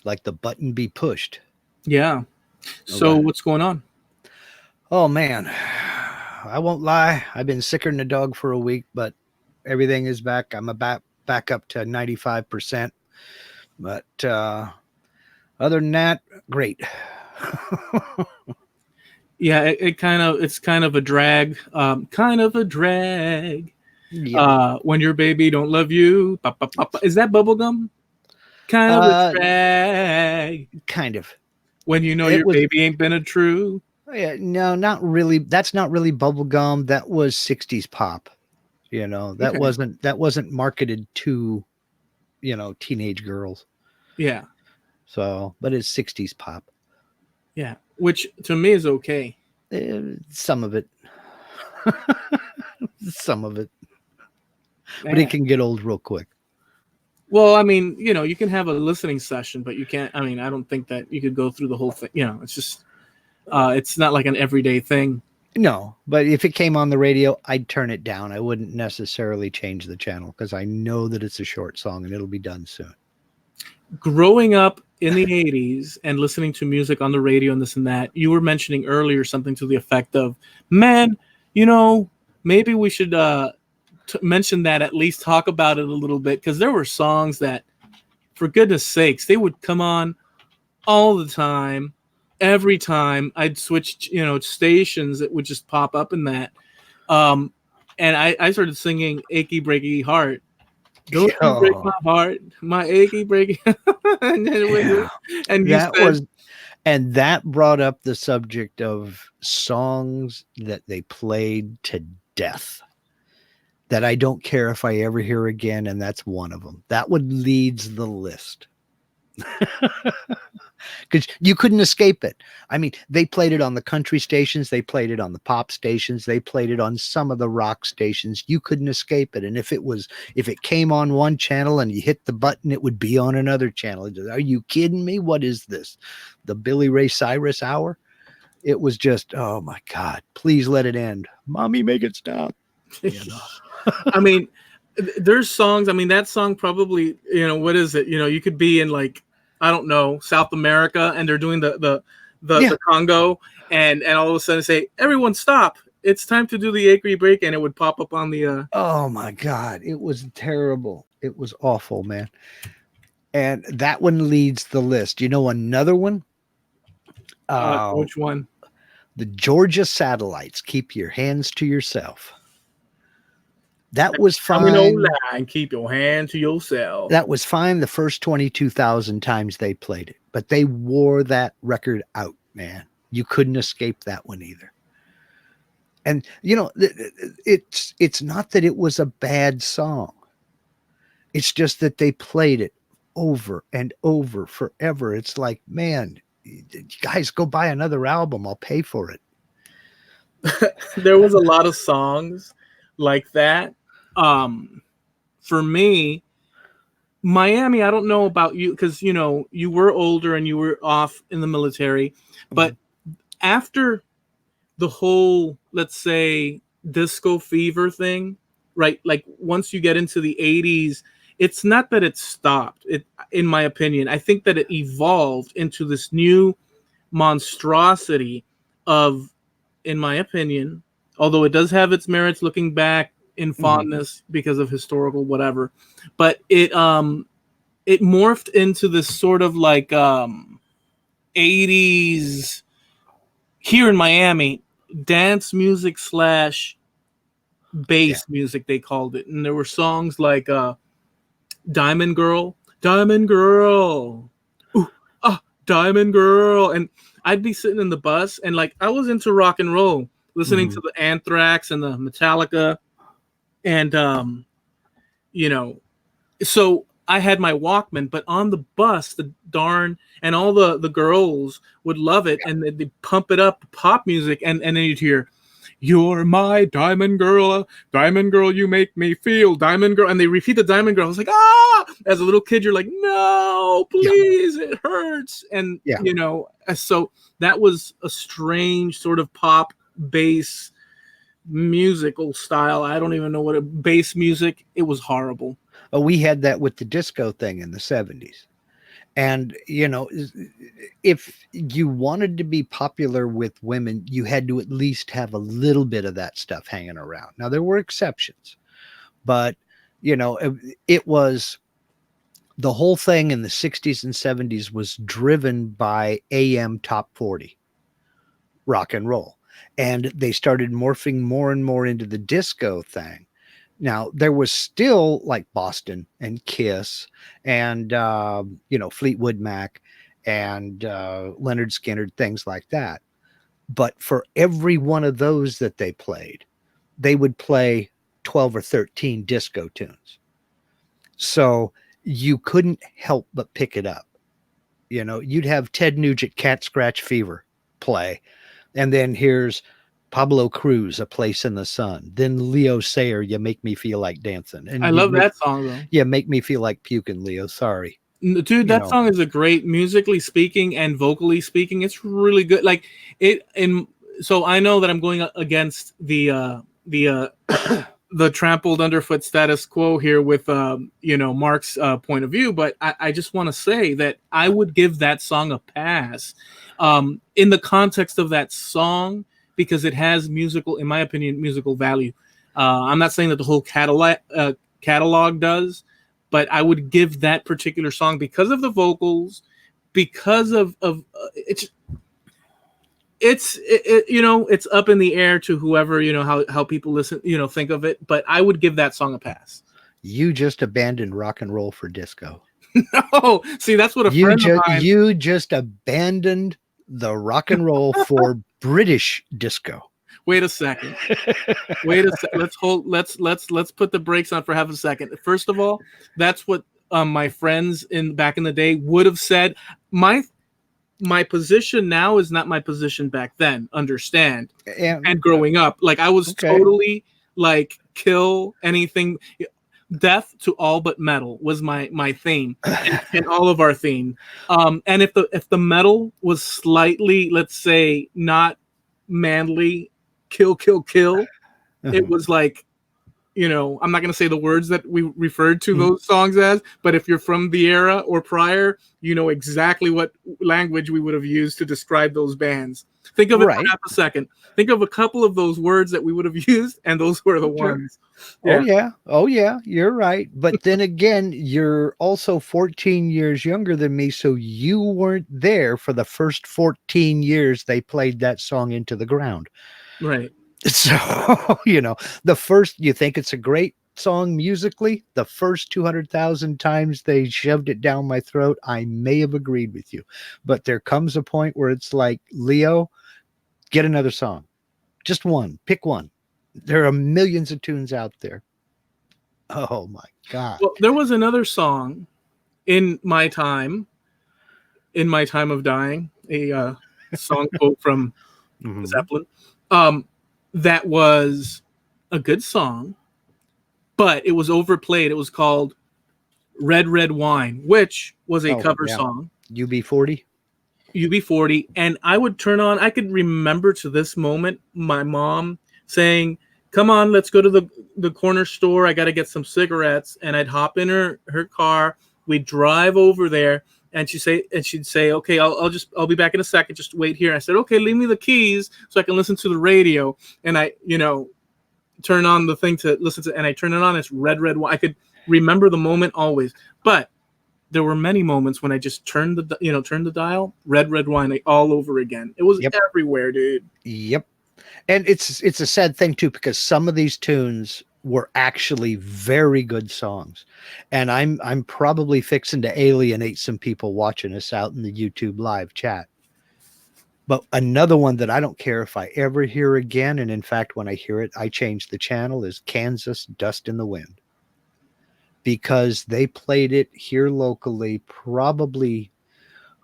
like the button be pushed. Yeah. So Okay. what's going on? Oh man, I won't lie. I've been sicker than a dog for a week, but everything is back. I'm about back up to 95%. But other than that, great. Yeah, it's kind of a drag. Kind of a drag. Yep. When your baby don't love you. Ba, ba, ba, ba. Is that bubblegum? Kind of a Uh, drag. kind of. When you know It your was baby ain't been a true. yeah, no, not really. That's not really bubblegum. That was 60s pop. That Okay. wasn't marketed to, teenage girls. Yeah. But it's 60s pop. Yeah. Which to me is okay. Some of it. Some of it. But it Man. can get old real quick. Well, I mean, you can have a listening session, but you can't. I mean, I don't think that you could go through the whole thing. It's just, it's not like an everyday thing. No, but if it came on the radio, I'd turn it down. I wouldn't necessarily change the channel because I know that it's a short song and it'll be done soon. Growing up in the 80s and listening to music on the radio and this and that, you were mentioning earlier something to the effect of, man, maybe we should mention that, at least talk about it a little bit, because there were songs that, for goodness sakes, they would come on all the time. Every time I'd switch, stations, it would just pop up in that. And I started singing Achy Breaky Heart. Don't you break Oh, my heart, my achy breaky. and, yeah. and you That said, was, and that brought up the subject of songs that they played to death that I don't care if I ever hear again. And that's one of them. That one leads the list. Because you couldn't escape it. I mean, they played it on the country stations, they played it on the pop stations, they played it on some of the rock stations. You couldn't escape it. And if it came on one channel and you hit the button, it would be on another channel. Are you kidding me? What is this? The Billy Ray Cyrus hour? It was just, oh my God, please let it end. Mommy, make it stop. I mean, there's songs. I mean, that song probably, what is it? You could be in, like, I don't know, South America, and they're doing the Congo, and all of a sudden say, everyone stop. It's time to do the acre break, and it would pop up on the. Oh my God, it was terrible. It was awful, man. And that one leads the list. Another one? Which one? The Georgia Satellites. Keep your hands to yourself. That was fine. No lie, keep your hand to yourself. That was fine the first 22,000 times they played it, but they wore that record out, man. You couldn't escape that one either. And it's not that it was a bad song. It's just that they played it over and over forever. It's like, man, guys, go buy another album. I'll pay for it. There was a lot of songs like that. For me, Miami, I don't know about you, because you were older and you were off in the military, but after the whole, let's say, disco fever thing, right? Like, once you get into the 80s, it's not that it stopped. It, in my opinion, I think that it evolved into this new monstrosity of, in my opinion, although it does have its merits looking back in fondness because of historical whatever, but it morphed into this sort of like 80s here in Miami dance music / bass music, they called it. And there were songs like Diamond Girl, Diamond Girl, ooh, Diamond Girl. And I'd be sitting in the bus, and like, I was into rock and roll, listening to the Anthrax and the Metallica. And, so I had my Walkman, but on the bus, and all the girls would love it, and they'd pump it up, pop music, and then you'd hear, "You're my diamond girl, you make me feel, diamond girl," and they repeat the Diamond Girl. I was like, ah! As a little kid, you're like, no, please, it hurts, and so that was a strange sort of pop bass musical style. I don't even know what bass music. It was horrible. Well, we had that with the disco thing in the 70s. And, you know, if you wanted to be popular with women, you had to at least have a little bit of that stuff hanging around. Now, there were exceptions, but, you know, it was the whole thing in the 60s and 70s was driven by AM top 40 rock and roll. And they started morphing more and more into the disco thing. Now, there was still like Boston and Kiss and, you know, Fleetwood Mac and Leonard Skinner, things like that. But for every one of those that they played, they would play 12 or 13 disco tunes. So you couldn't help but pick it up. You know, you'd have Ted Nugent, Cat Scratch Fever play. And then here's Pablo Cruz, A Place in the Sun. Then Leo Sayer, You Make Me Feel Like Dancing. I And love that song though. yeah, Make Me Feel Like Puking, Leo. Sorry. Dude, You that know, song is a great, musically speaking and vocally speaking. It's really good. Like it, and so I know that I'm going against the trampled underfoot status quo here with you know, Mark's point of view, but I just want to say that I would give that song a pass in the context of that song, because it has musical, in my opinion, musical value. I'm not saying that the whole catalog does, but I would give that particular song, because of the vocals, because of you know, it's up in the air to whoever, you know, how people listen, you know, think of it, but I would give that song a pass. you just abandoned rock and roll for disco. No, see, that's what a You friend of just mine. you just abandoned the rock and roll for British disco. Wait a second. Wait a second. Let's put the brakes on for half a second. First of all, that's what my friends in back in the day would have said. My position now is not my position back then. Understand? And And growing up, like I was okay. totally like kill anything. Death to all but metal was my theme, and all of our theme. And if the metal was slightly, let's say, not manly, kill, it was like, you know, I'm not going to say the words that we referred to those songs as, but if you're from the era or prior, you know exactly what language we would have used to describe those bands. Think of it Right. for half a second. Think of a couple of those words that we would have used, and those were the Sure. ones. Oh Yeah. yeah. Oh yeah, you're right. But then again, you're also 14 years younger than me, so you weren't there for the first 14 years they played that song into the ground. Right. So, you know, the first, you think it's a great song musically, the first 200,000 times they shoved it down my throat, I may have agreed with you. But there comes a point where it's like, Leo, get another song. Just one, pick one. There are millions of tunes out there. Oh my God. Well, there was another song in my time of dying, a song quote from Mhm. Zeppelin, um, that was a good song, but it was overplayed. It was called Red Red Wine, which was a Oh, cover yeah. song, UB40. UB40. And I would turn on, I could remember to this moment my mom saying, come on, let's go to the corner store. I got to get some cigarettes. And I'd hop in her car. We'd drive over there. And she'd say, okay, I'll be back in a second. Just wait here. I said, okay, leave me the keys so I can listen to the radio. And I, you know, turn on the thing to listen to, and I turn it on. It's Red Red Wine. I could remember the moment always, but there were many moments when I just turned the dial, Red Red Wine all over again. It was Yep. everywhere, dude. Yep. And it's a sad thing too, because some of these tunes were actually very good songs. And I'm probably fixing to alienate some people watching us out in the YouTube live chat. But another one that I don't care if I ever hear again, and in fact, when I hear it, I change the channel, is Kansas Dust in the Wind. Because they played it here locally, probably,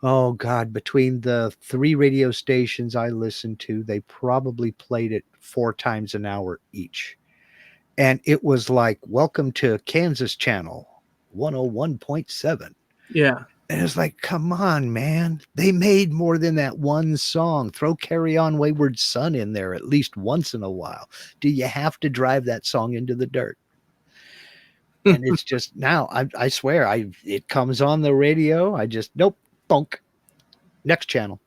oh God, between the 3 radio stations I listened to, they probably played it 4 times an hour each. And it was like, welcome to Kansas Channel 101.7. Yeah. And it's like, come on, man. They made more than that one song. Throw Carry On Wayward Son in there at least once in a while. Do you have to drive that song into the dirt? And it's just now, I swear, it comes on the radio. I just, nope, bunk, next channel,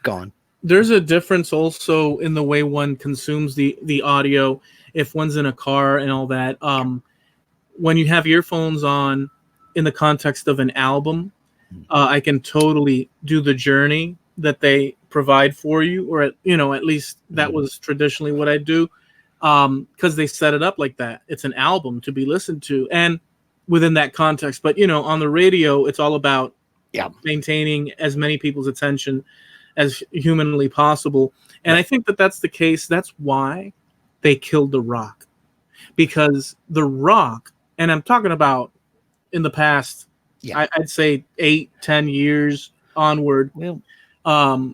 gone. There's a difference also in the way one consumes the audio. If one's in a car and all that, when you have earphones on, in the context of an album, I can totally do the journey that they provide for you, or at least that was traditionally what I do, because they set it up like that. It's an album to be listened to, and within that context. But on the radio, it's all about maintaining as many people's attention as humanly possible. And I think that that's the case. That's why they killed The Rock, because The Rock, and I'm talking about in the past, I'd say 8-10 years onward. Well,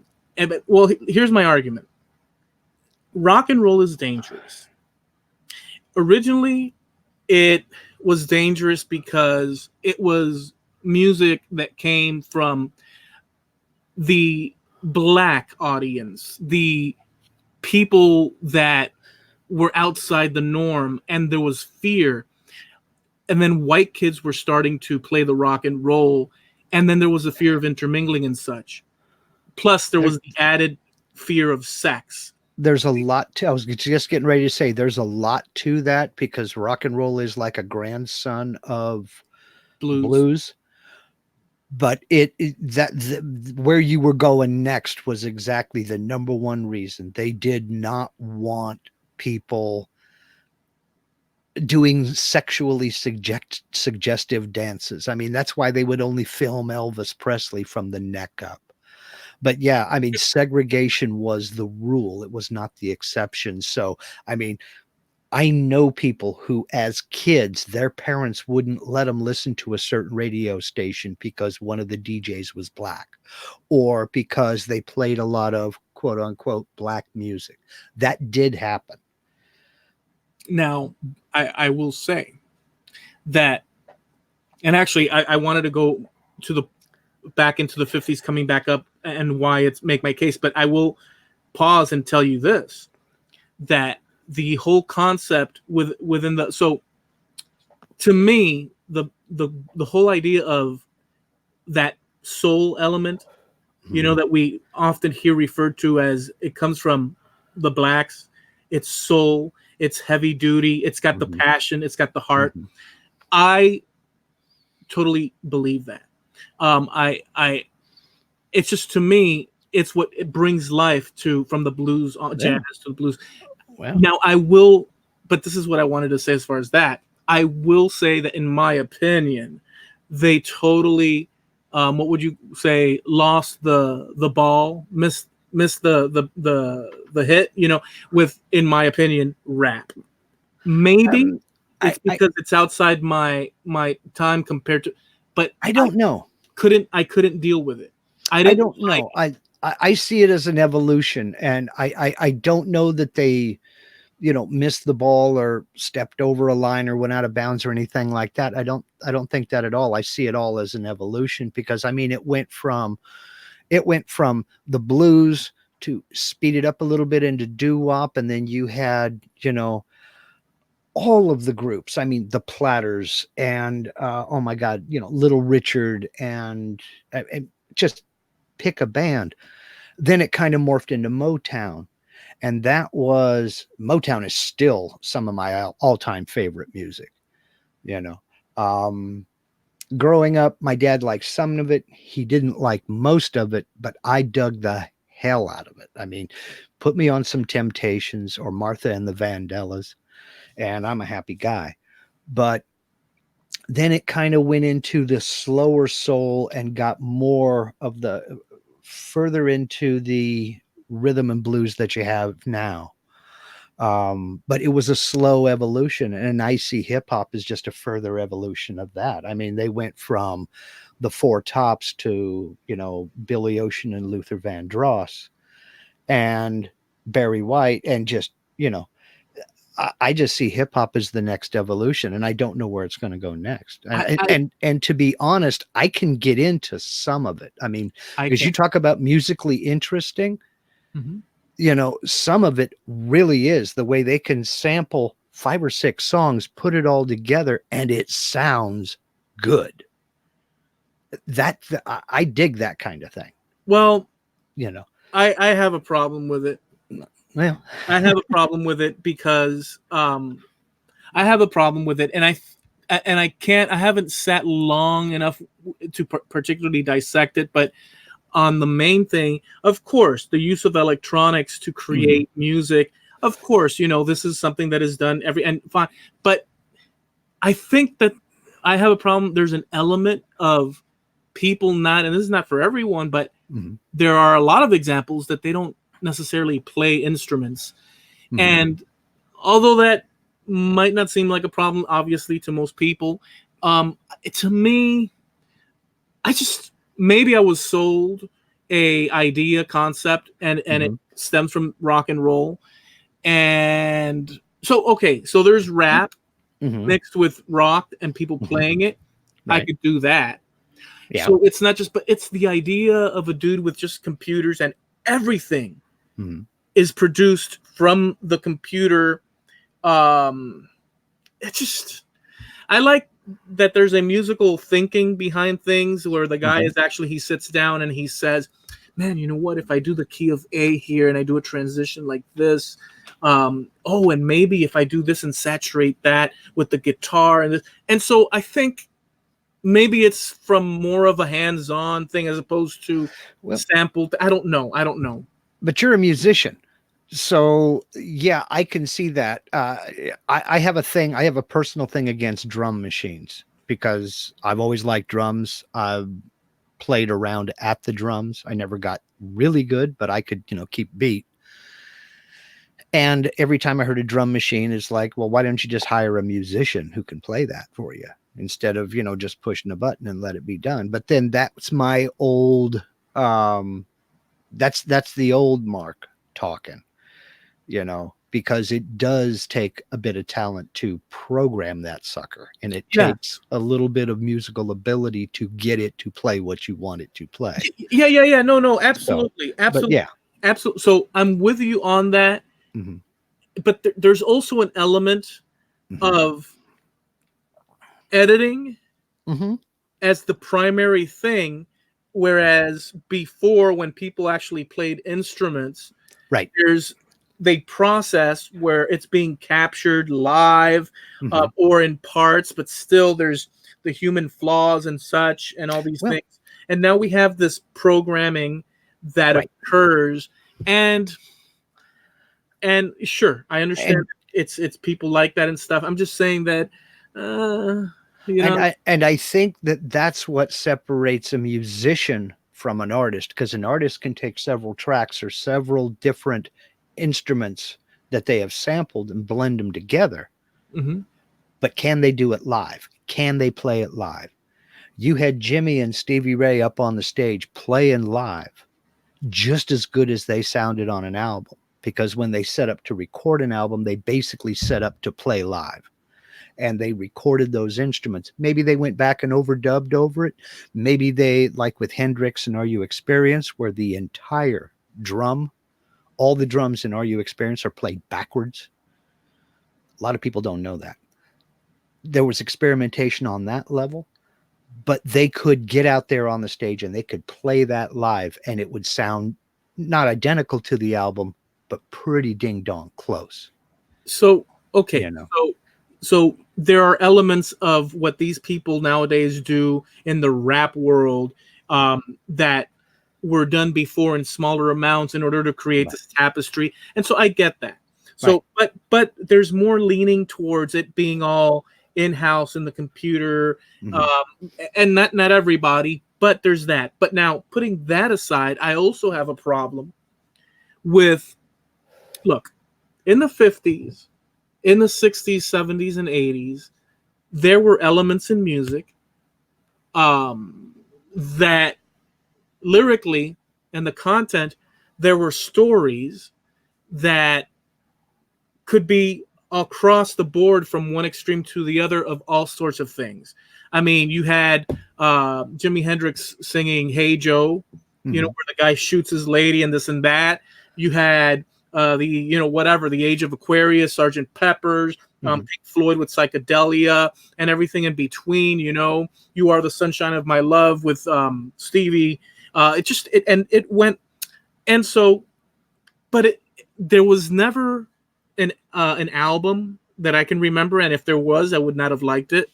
here's my argument. Rock and roll is dangerous. Originally, it was dangerous because it was music that came from the Black audience, the people that were outside the norm, and there was fear. And then white kids were starting to play the rock and roll, and then there was a fear of intermingling and such. Plus, there was the added fear of sex. There's a lot to, I was just getting ready to say, there's a lot to that, because rock and roll is like a grandson of blues. But where you were going next was exactly the number one reason. They did not want people doing sexually suggestive dances. I mean, that's why they would only film Elvis Presley from the neck up. But yeah, I mean, segregation was the rule. It was not the exception. So, I mean, I know people who, as kids, their parents wouldn't let them listen to a certain radio station because one of the DJs was Black, or because they played a lot of quote unquote Black music. That did happen. Now, I will say that, and actually, I wanted to go to back into the 50s, coming back up, and why it's make my case, but I will pause and tell you this, that the whole concept within the, so to me, the whole idea of that soul element, that we often hear referred to as, it comes from the Blacks. It's soul, it's heavy duty, it's got the passion, it's got the heart. I totally believe that. It's just, to me, it's what it brings life to, from the blues, jazz to the blues. Wow. Now but this is what I wanted to say as far as that. I will say that, in my opinion, they totally, what would you say, lost the ball, missed the hit, with, in my opinion, rap. Maybe it's because it's outside my time compared to, but I don't know. I couldn't deal with it. I don't know. I see it as an evolution, and I don't know that they, missed the ball or stepped over a line or went out of bounds or anything like that. I don't think that at all. I see it all as an evolution, because I mean, it went from the blues to speed it up a little bit into doo-wop, and then you had, all of the groups. I mean, the Platters and oh my God, Little Richard, and just pick a band. Then it kind of morphed into Motown, and Motown is still some of my all-time favorite music. Growing up, my dad liked some of it. He didn't like most of it, but I dug the hell out of it. I mean, put me on some Temptations or Martha and the Vandellas, and I'm a happy guy. But then it kind of went into the slower soul and got more of the further into the rhythm and blues that you have now. But it was a slow evolution, and I see hip hop is just a further evolution of that. I mean, they went from the Four Tops to, Billy Ocean and Luther Vandross and Barry White, and just, I just see hip hop as the next evolution, and I don't know where it's going to go next. And to be honest, I can get into some of it. I mean, because you talk about musically interesting, some of it really is the way they can sample 5 or 6 songs, put it all together, and it sounds good. I dig that kind of thing. Well, You know, I have a problem with it. well, I have a problem with it because I have a problem with it, and I haven't sat long enough to particularly dissect it, but on the main thing, of course, the use of electronics to create music, of course, this is something that is done and fine, but I think that I have a problem. There's an element of people not, and this is not for everyone, but there are a lot of examples that they don't necessarily play instruments. And although that might not seem like a problem, obviously, to most people, to me, maybe I was sold a idea concept and it stems from rock and roll. And so there's rap mixed with rock and people playing it. Right. I could do that. Yeah. So it's not just, but it's the idea of a dude with just computers and everything is produced from the computer. It just, I like that there's a musical thinking behind things where the guy is actually, he sits down and he says, man, you know what, if I do the key of A here and I do a transition like this, and maybe if I do this and saturate that with the guitar and this. And so I think maybe it's from more of a hands-on thing as opposed to sampled. I don't know. But you're a musician. So yeah, I can see that. I have a personal thing against drum machines because I've always liked drums. I've played around at the drums. I never got really good, but I could, keep beat. And every time I heard a drum machine, it's like, well, why don't you just hire a musician who can play that for you instead of, just pushing a button and let it be done. But then that's my old, that's the old Mark talking, because it does take a bit of talent to program that sucker. And it takes a little bit of musical ability to get it to play what you want it to play. Yeah. No, absolutely. So, absolutely. Yeah. Absolutely. So I'm with you on that. But there's also an element of editing as the primary thing, whereas before, when people actually played instruments, right, they process where it's being captured live or in parts, but still there's the human flaws and such and all these things. And now we have this programming that occurs, and sure, I understand it's people like that and stuff. I'm just saying that, and I think that's what separates a musician from an artist, because an artist can take several tracks or several different instruments that they have sampled and blend them together. But can they do it live? Can they play it live? You had Jimmy and Stevie Ray up on the stage playing live just as good as they sounded on an album, because when they set up to record an album, they basically set up to play live. And they recorded those instruments. Maybe they went back and overdubbed over it. Maybe they, like with Hendrix and Are You Experienced, where the entire drum, all the drums in Are You Experienced are played backwards. A lot of people don't know that. There was experimentation on that level, but they could get out there on the stage and they could play that live, and it would sound not identical to the album, but pretty ding dong close. So, okay. So there are elements of what these people nowadays do in the rap world that were done before in smaller amounts in order to create this tapestry. And so I get that. So, but there's more leaning towards it being all in-house in the computer, and not everybody, but there's that. But now, putting that aside, I also have a problem with, look, in the 50s, in the 60s, 70s, and 80s, there were elements in music that lyrically and the content, there were stories that could be across the board from one extreme to the other of all sorts of things. I mean, you had Jimi Hendrix singing Hey Joe, where the guy shoots his lady and this and that. You had the Age of Aquarius, Sgt. Pepper's, Pink Floyd with Psychedelia, and everything in between. You know, You Are the Sunshine of My Love with Stevie. It went, and so, but there was never an album that I can remember, and if there was, I would not have liked it.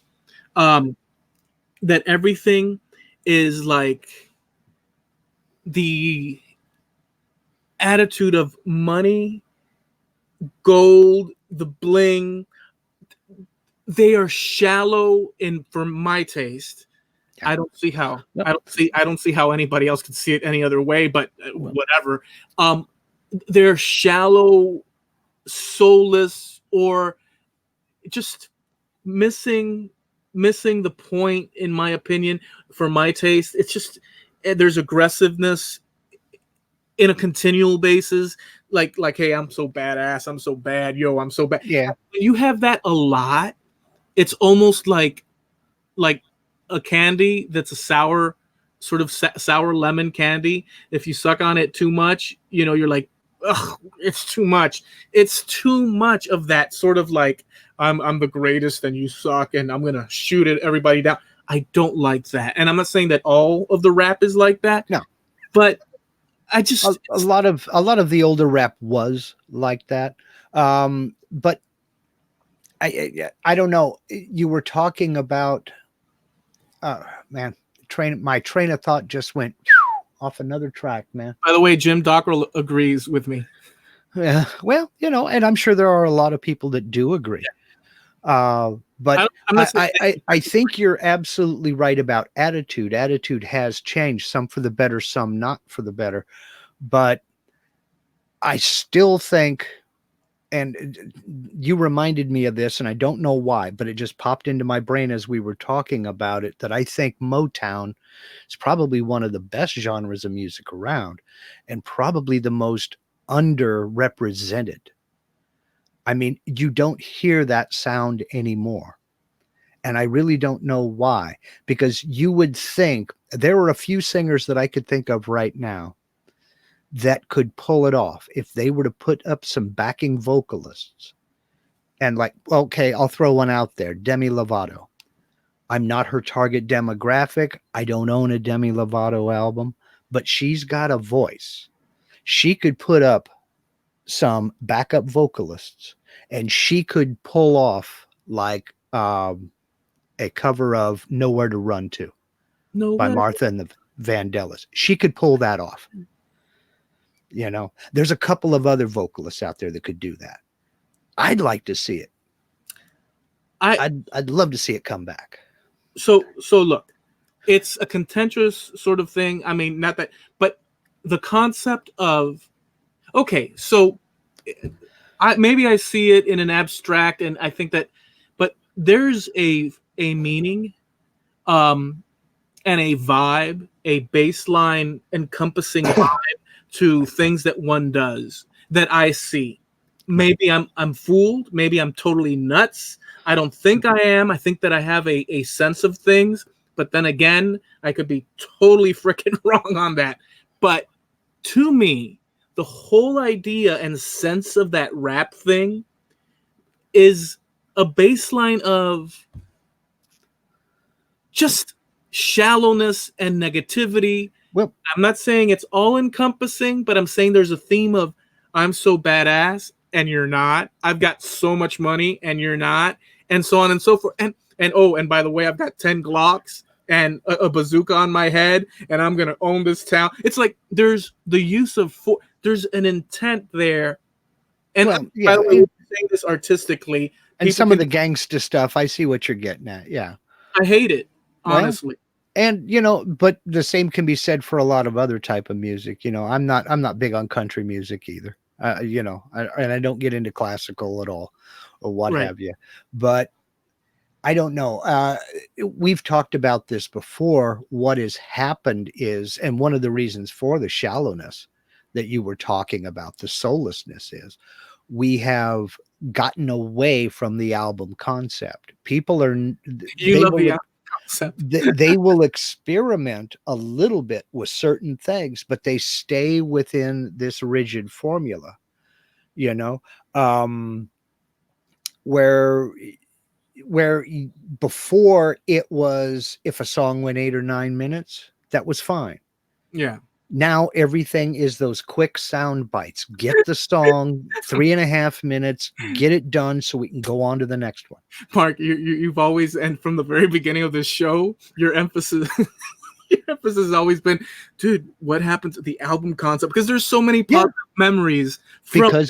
That everything is like the attitude of money, gold, the bling. They are shallow in, for my taste. Yeah. I don't see how. Yep. I don't see how anybody else could see it any other way. But whatever. They're shallow, soulless, or just missing the point. In my opinion, for my taste, it's just there's aggressiveness in a continual basis. Like, hey, I'm so badass. I'm so bad. Yo, I'm so bad. Yeah. When you have that a lot, it's almost like a candy that's a sour, sort of sour lemon candy. If you suck on it too much, you know, you're like, ugh, it's too much. It's too much of that sort of like, I'm the greatest and you suck and I'm gonna shoot it everybody down. I don't like that. And I'm not saying that all of the rap is like that. No. But I just a lot of the older rap was like that. But I don't know. You were talking about man, my train of thought just went off another track, man. By the way, Jim Dockrell agrees with me. Yeah, well, you know, and I'm sure there are a lot of people that do agree. But I think you're absolutely right about attitude. Attitude has changed, some for the better, some not for the better. But I still think, and you reminded me of this, and I don't know why, but it just popped into my brain as we were talking about it, that I think Motown is probably one of the best genres of music around, and probably the most underrepresented. I mean, you don't hear that sound anymore. And I really don't know why, because you would think there are a few singers that I could think of right now that could pull it off if they were to put up some backing vocalists. And like, okay, I'll throw one out there, Demi Lovato. I'm not her target demographic. I don't own a Demi Lovato album, but she's got a voice. She could put up some backup vocalists and she could pull off like a cover of Nowhere to Run To by Martha and the Vandellas. She could pull that off. You know, there's a couple of other vocalists out there that could do that. I'd like to see it. I'd love to see it come back. So look, it's a contentious sort of thing. I mean, not that, but the concept of, okay, so maybe I see it in an abstract, and I think that, but there's a meaning, and a vibe, a baseline encompassing vibe to things that one does that I see. Maybe I'm fooled. Maybe I'm totally nuts. I don't think I am. I think that I have a sense of things, but then again, I could be totally freaking wrong on that. But to me, the whole idea and sense of that rap thing is a baseline of just shallowness and negativity. Well, I'm not saying it's all encompassing, but I'm saying there's a theme of I'm so badass and you're not. I've got so much money and you're not, and so on and so forth. And oh, and by the way, I've got 10 Glocks and a bazooka on my head, and I'm gonna own this town. It's like there's the use of there's an intent there. And well, by the way, we're saying this artistically. And some of the gangsta stuff, I see what you're getting at. Yeah, I hate it, honestly. And you know, but the same can be said for a lot of other type of music. You know, I'm not big on country music either. You know, and I don't get into classical at all, or what have you. But I don't know. We've talked about this before. What has happened is, and one of the reasons for the shallowness that you were talking about, the soullessness, is we have gotten away from the album concept. People are they will experiment a little bit with certain things, but they stay within this rigid formula. You know, where before it was, if a song went 8 or 9 minutes, that was fine. Yeah. Now everything is those quick sound bites. Get the song, 3.5 minutes, get it done so we can go on to the next one. Mark, you've always, and from the very beginning of this show, your emphasis your emphasis has always been, dude, what happened to the album concept? Because there's so many positive memories from because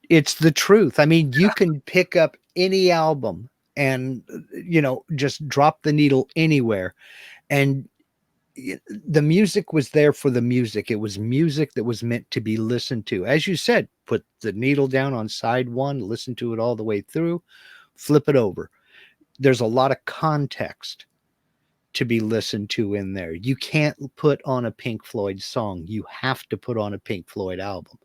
it's the truth. I mean, you can pick up any album and just drop the needle anywhere, and the music was there for the music. It was music that was meant to be listened to. As you said, put the needle down on side one, listen to it all the way through, flip it over. There's a lot of context to be listened to in there. You can't put on a Pink Floyd song. You have to put on a Pink Floyd album,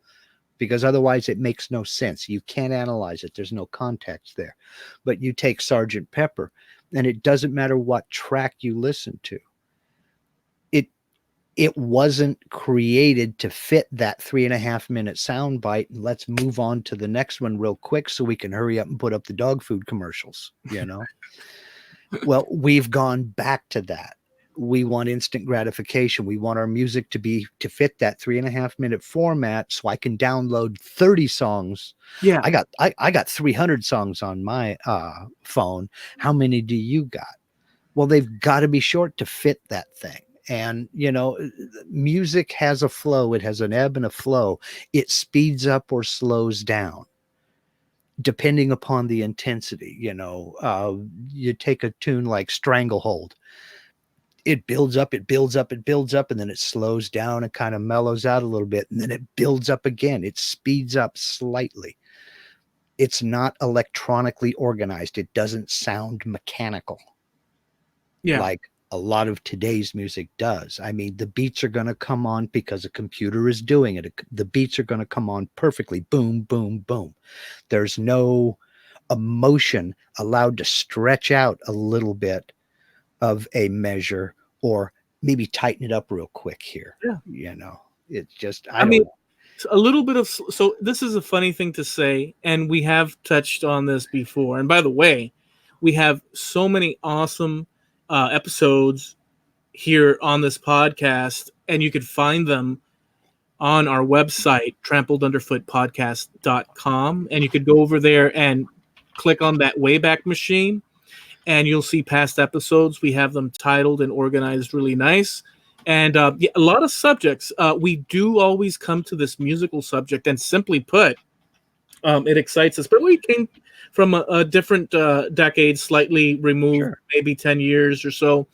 because otherwise it makes no sense. You can't analyze it. There's no context there. But you take Sgt. Pepper, and it doesn't matter what track you listen to. It wasn't created to fit that 3.5 minute sound bite. And let's move on to the next one real quick so we can hurry up and put up the dog food commercials, Well, we've gone back to that. We want instant gratification. We want our music to fit that 3.5 minute format, so I can download 30 songs. Yeah. I got 300 songs on my phone. How many do you got? Well, they've got to be short to fit that thing. And, music has a flow. It has an ebb and a flow. It speeds up or slows down depending upon the intensity. You take a tune like Stranglehold. It builds up, it builds up, it builds up, and then it slows down and kind of mellows out a little bit. And then it builds up again. It speeds up slightly. It's not electronically organized. It doesn't sound mechanical. Yeah. Like a lot of today's music does. I mean, the beats are going to come on because a computer is doing it. The beats are going to come on perfectly. Boom, boom, boom. There's no emotion allowed to stretch out a little bit of a measure, or maybe tighten it up real quick here. Yeah. It's just, I mean, a little bit of, so this is a funny thing to say, and we have touched on this before. And by the way, we have so many awesome episodes here on this podcast, and you could find them on our website, trampledunderfootpodcast.com, and you could go over there and click on that Wayback Machine, and you'll see past episodes. We have them titled and organized really nice. And a lot of subjects. We do always come to this musical subject, and simply put, it excites us. But we came from a different decade, slightly removed, sure, maybe 10 years or so,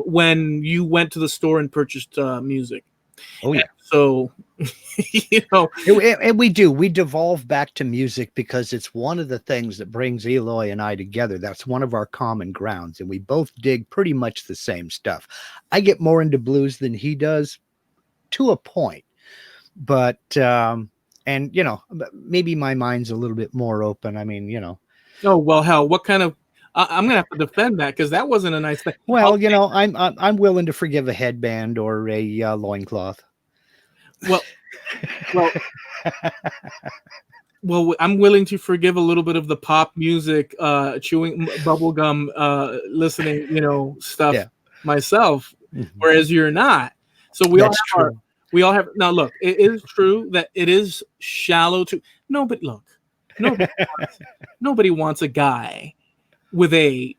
when you went to the store and purchased music. Oh, yeah. And so, And we devolve back to music because it's one of the things that brings Eloy and I together. That's one of our common grounds, and we both dig pretty much the same stuff. I get more into blues than he does, to a point, but maybe my mind's a little bit more open. I mean, Oh, well, hell, what kind of, I'm gonna have to defend that, because that wasn't a nice thing. Well, I'm willing to forgive a headband or a loincloth. Well, I'm willing to forgive a little bit of the pop music, chewing bubblegum, listening, stuff myself, whereas you're not. So we all have. Now, look, it is true that it is shallow to. No, but look, nobody wants a guy with a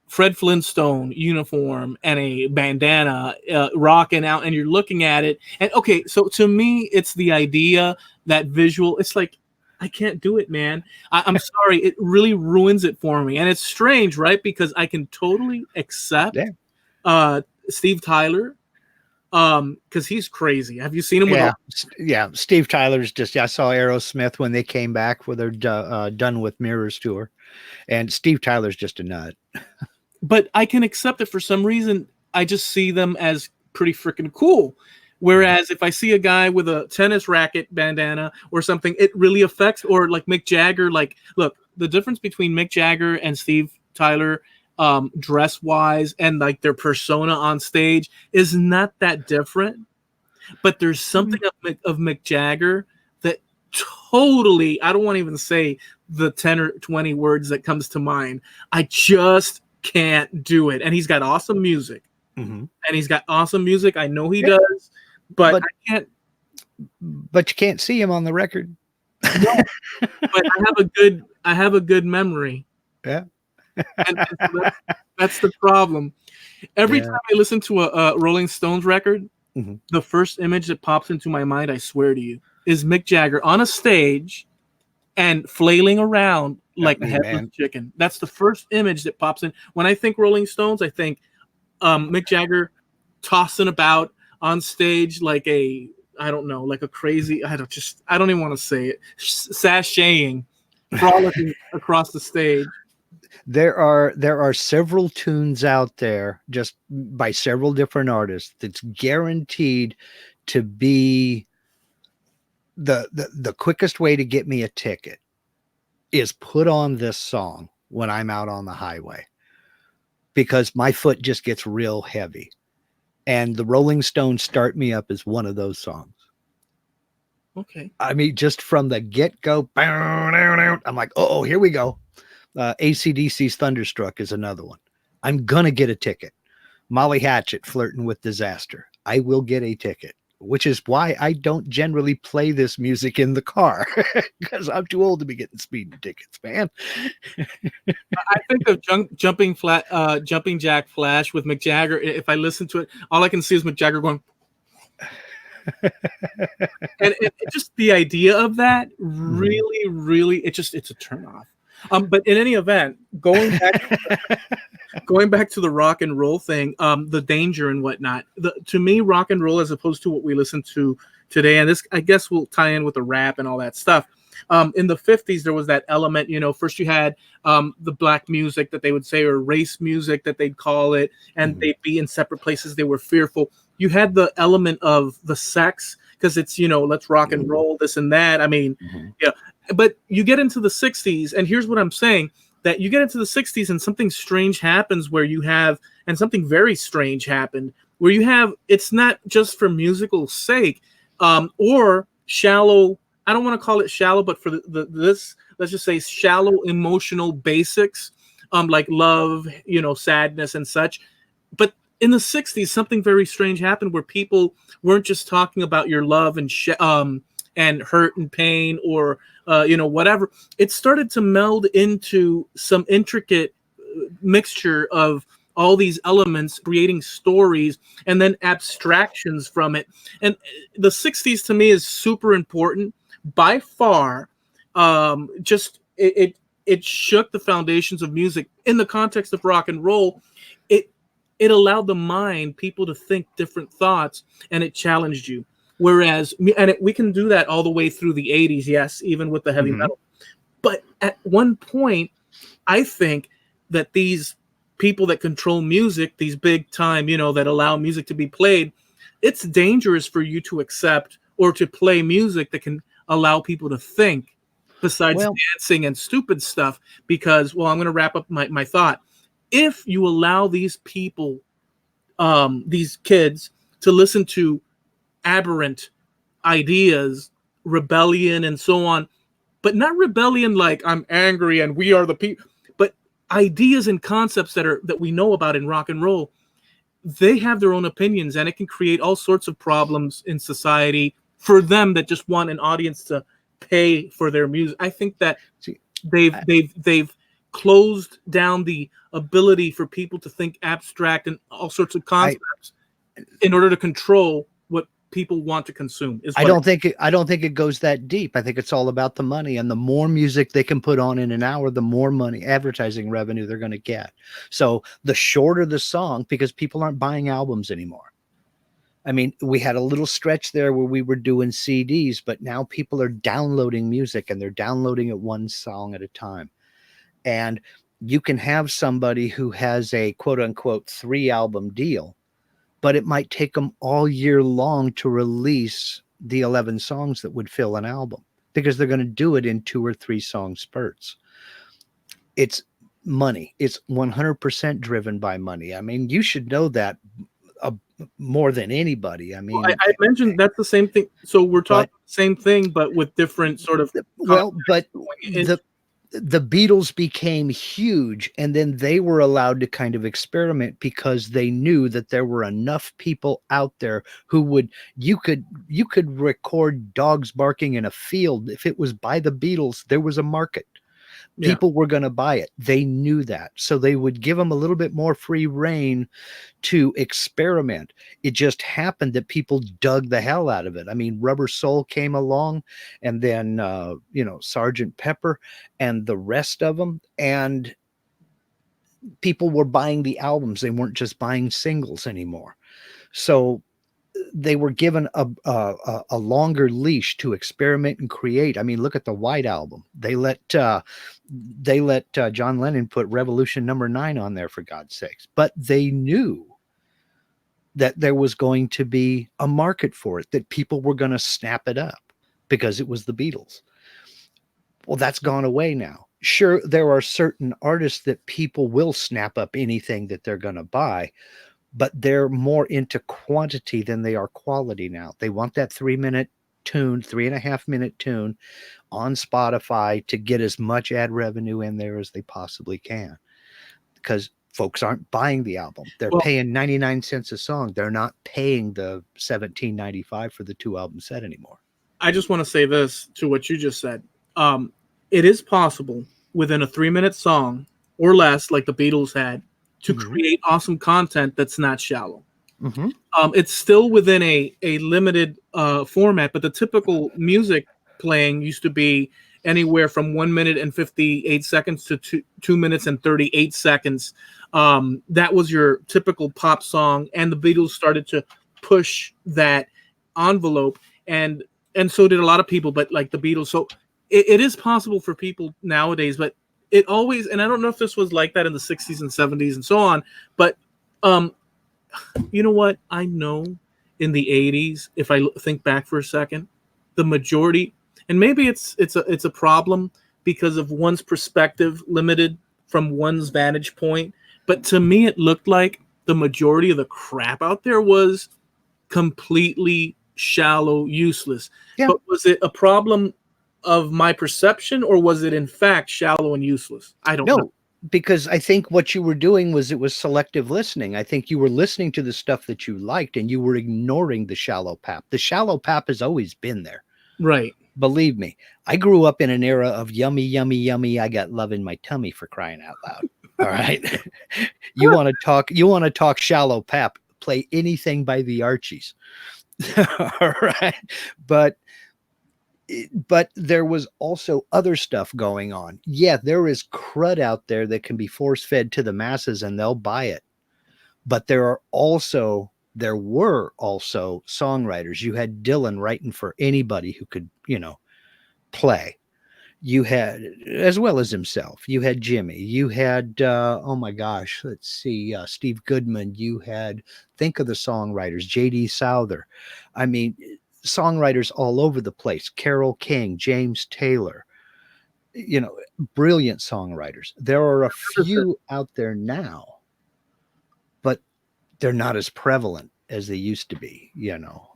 Fred Flintstone uniform and a bandana rocking out, and you're looking at it. And okay, so to me, it's the idea, that visual. It's like, I can't do it, man. I'm sorry. It really ruins it for me. And it's strange, right? Because I can totally accept Steve Tyler, because he's crazy. Have you seen him? Yeah. Steve Tyler's just, I saw Aerosmith when they came back for their Done with Mirrors tour. And Steve Tyler's just a nut. But I can accept it for some reason. I just see them as pretty freaking cool. Whereas if I see a guy with a tennis racket bandana or something, it really affects, or like Mick Jagger, like, look, the difference between Mick Jagger and Steve Tyler, dress wise and like their persona on stage, is not that different. But there's something of Mick Jagger that totally, I don't want to even say the 10 or 20 words that comes to mind. I just can't do it. And he's got awesome music. Mm-hmm. And he's got awesome music. I know he does, but I can't. But you can't see him on the record. No, but I have a good memory. Yeah. And so that's the problem. Every time I listen to a Rolling Stones record, mm-hmm. the first image that pops into my mind, I swear to you, is Mick Jagger on a stage and flailing around like a headless chicken. That's the first image that pops in. When I think Rolling Stones, I think Mick Jagger tossing about on stage like a, I don't know, like a crazy, I don't even want to say it, sashaying, frolicking across the stage. There are several tunes out there just by several different artists that's guaranteed to be the quickest way to get me a ticket is put on this song when I'm out on the highway, because my foot just gets real heavy. And the Rolling Stones Start Me Up is one of those songs. Okay. I mean, just from the get-go, I'm like, oh, here we go. AC/DC's Thunderstruck is another one. I'm going to get a ticket. Molly Hatchet, Flirting with Disaster. I will get a ticket, which is why I don't generally play this music in the car, because I'm too old to be getting speeding tickets, man. I think of Jumping Jack Flash with Mick Jagger. If I listen to it, all I can see is Mick Jagger going. And just the idea of that really, it's a turn off. But in any event, going back to the rock and roll thing, the danger and whatnot. To me, rock and roll, as opposed to what we listen to today, and this I guess will tie in with the rap and all that stuff. In the 50s, there was that element. First you had the black music that they would say, or race music that they'd call it, and they'd be in separate places. They were fearful. You had the element of the sex, because it's, let's rock and roll, this and that. I mean, yeah. But you get into the 60s, and here's what I'm saying, that you get into the 60s and something strange happens where you have, and something very strange happened, where you have, it's not just for musical sake, or shallow, I don't want to call it shallow, but for this, let's just say shallow emotional basics, like love, sadness and such. But in the 60s, something very strange happened where people weren't just talking about your love and hurt and pain, or whatever. It started to meld into some intricate mixture of all these elements, creating stories and then abstractions from it. And the 60s to me is super important by far. Just it shook the foundations of music in the context of rock and roll. It allowed the mind, people to think different thoughts, and it challenged you. Whereas, we can do that all the way through the 80s, yes, even with the heavy metal. But at one point, I think that these people that control music, these big time, that allow music to be played, it's dangerous for you to accept or to play music that can allow people to think besides dancing and stupid stuff. Because, I'm going to wrap up my thought. If you allow these people, these kids, to listen to aberrant ideas, rebellion, and so on, but not rebellion like I'm angry and we are the people, but ideas and concepts that we know about in rock and roll, they have their own opinions, and it can create all sorts of problems in society for them that just want an audience to pay for their music. I think that they've closed down the ability for people to think abstract and all sorts of concepts in order to control what people want to consume. I don't think it goes that deep. I think it's all about the money, and the more music they can put on in an hour, the more money, advertising revenue they're going to get. So the shorter the song, because people aren't buying albums anymore. I mean, we had a little stretch there where we were doing CDs, but now people are downloading music, and they're downloading it one song at a time. And you can have somebody who has a quote unquote 3-album deal, but it might take them all year long to release the 11 songs that would fill an album, because they're going to do it in 2 or 3 song spurts. It's money. It's 100% driven by money. I mean, you should know that more than anybody. I mean, I mentioned that's the same thing. So we're talking the same thing, but with different sort of. the Beatles became huge, and then they were allowed to kind of experiment because they knew that there were enough people out there who would you could record dogs barking in a field. If it was by the Beatles, there was a market. Yeah. People were going to buy it. They knew that. So they would give them a little bit more free reign to experiment. It just happened that people dug the hell out of it. I mean, Rubber Soul came along, and then, Sergeant Pepper and the rest of them. And people were buying the albums. They weren't just buying singles anymore. So they were given a longer leash to experiment and create. I mean, look at the White Album. They let John Lennon put Revolution #9 on there, for God's sakes. But they knew that there was going to be a market for it, that people were going to snap it up because it was the Beatles. Well, that's gone away now. Sure, there are certain artists that people will snap up anything that they're going to buy, but they're more into quantity than they are quality now. They want that 3-minute tune, 3.5-minute tune on Spotify to get as much ad revenue in there as they possibly can, because folks aren't buying the album. They're paying 99 cents a song. They're not paying the $17.95 for the 2-album set anymore. I just want to say this to what you just said. It is possible within a 3-minute song or less, like the Beatles had, to create awesome content that's not shallow. It's still within a limited format, but the typical music playing used to be anywhere from 1 minute and 58 seconds to 2 minutes and 38 seconds. That was your typical pop song, and the Beatles started to push that envelope, and so did a lot of people, but like the Beatles. So it is possible for people nowadays, but it always, and I don't know if this was like that in the 60s and 70s and so on, but you know what? I know in the 80s, if I think back for a second, the majority, and maybe it's a problem because of one's perspective limited from one's vantage point, but to me it looked like the majority of the crap out there was completely shallow, useless. Yeah. But was it a problem of my perception, or was it in fact shallow and useless? I don't know. Because I think what you were doing was it was selective listening. I think you were listening to the stuff that you liked, and you were ignoring the shallow pap. The shallow pap has always been there. Right. Believe me, I grew up in an era of yummy, yummy, yummy. I got love in my tummy, for crying out loud. All right. You want to talk shallow pap, play anything by the Archies. All right. But there was also other stuff going on. Yeah, there is crud out there that can be force fed to the masses and they'll buy it. But there were also songwriters. You had Dylan writing for anybody who could, play. You had, as well as himself, you had Jimmy. You had, oh my gosh, let's see, Steve Goodman. You had, think of the songwriters, J.D. Souther. I mean, songwriters all over the place. Carole King, James Taylor, brilliant songwriters. There are a few out there now, but they're not as prevalent as they used to be.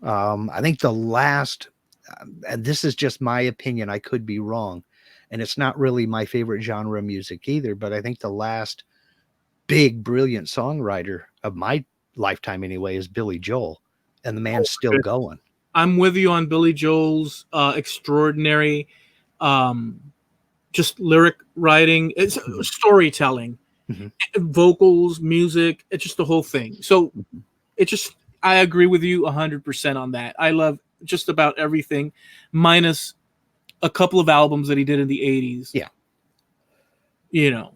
I think the last, and this is just my opinion, I could be wrong, and it's not really my favorite genre of music either, but I think the last big, brilliant songwriter of my lifetime anyway is Billy Joel, and the man's still going. I'm with you on Billy Joel's extraordinary just lyric writing. It's storytelling, vocals, music. It's just the whole thing. So I agree with you 100% on that. I love just about everything, minus a couple of albums that he did in the 80s. Yeah.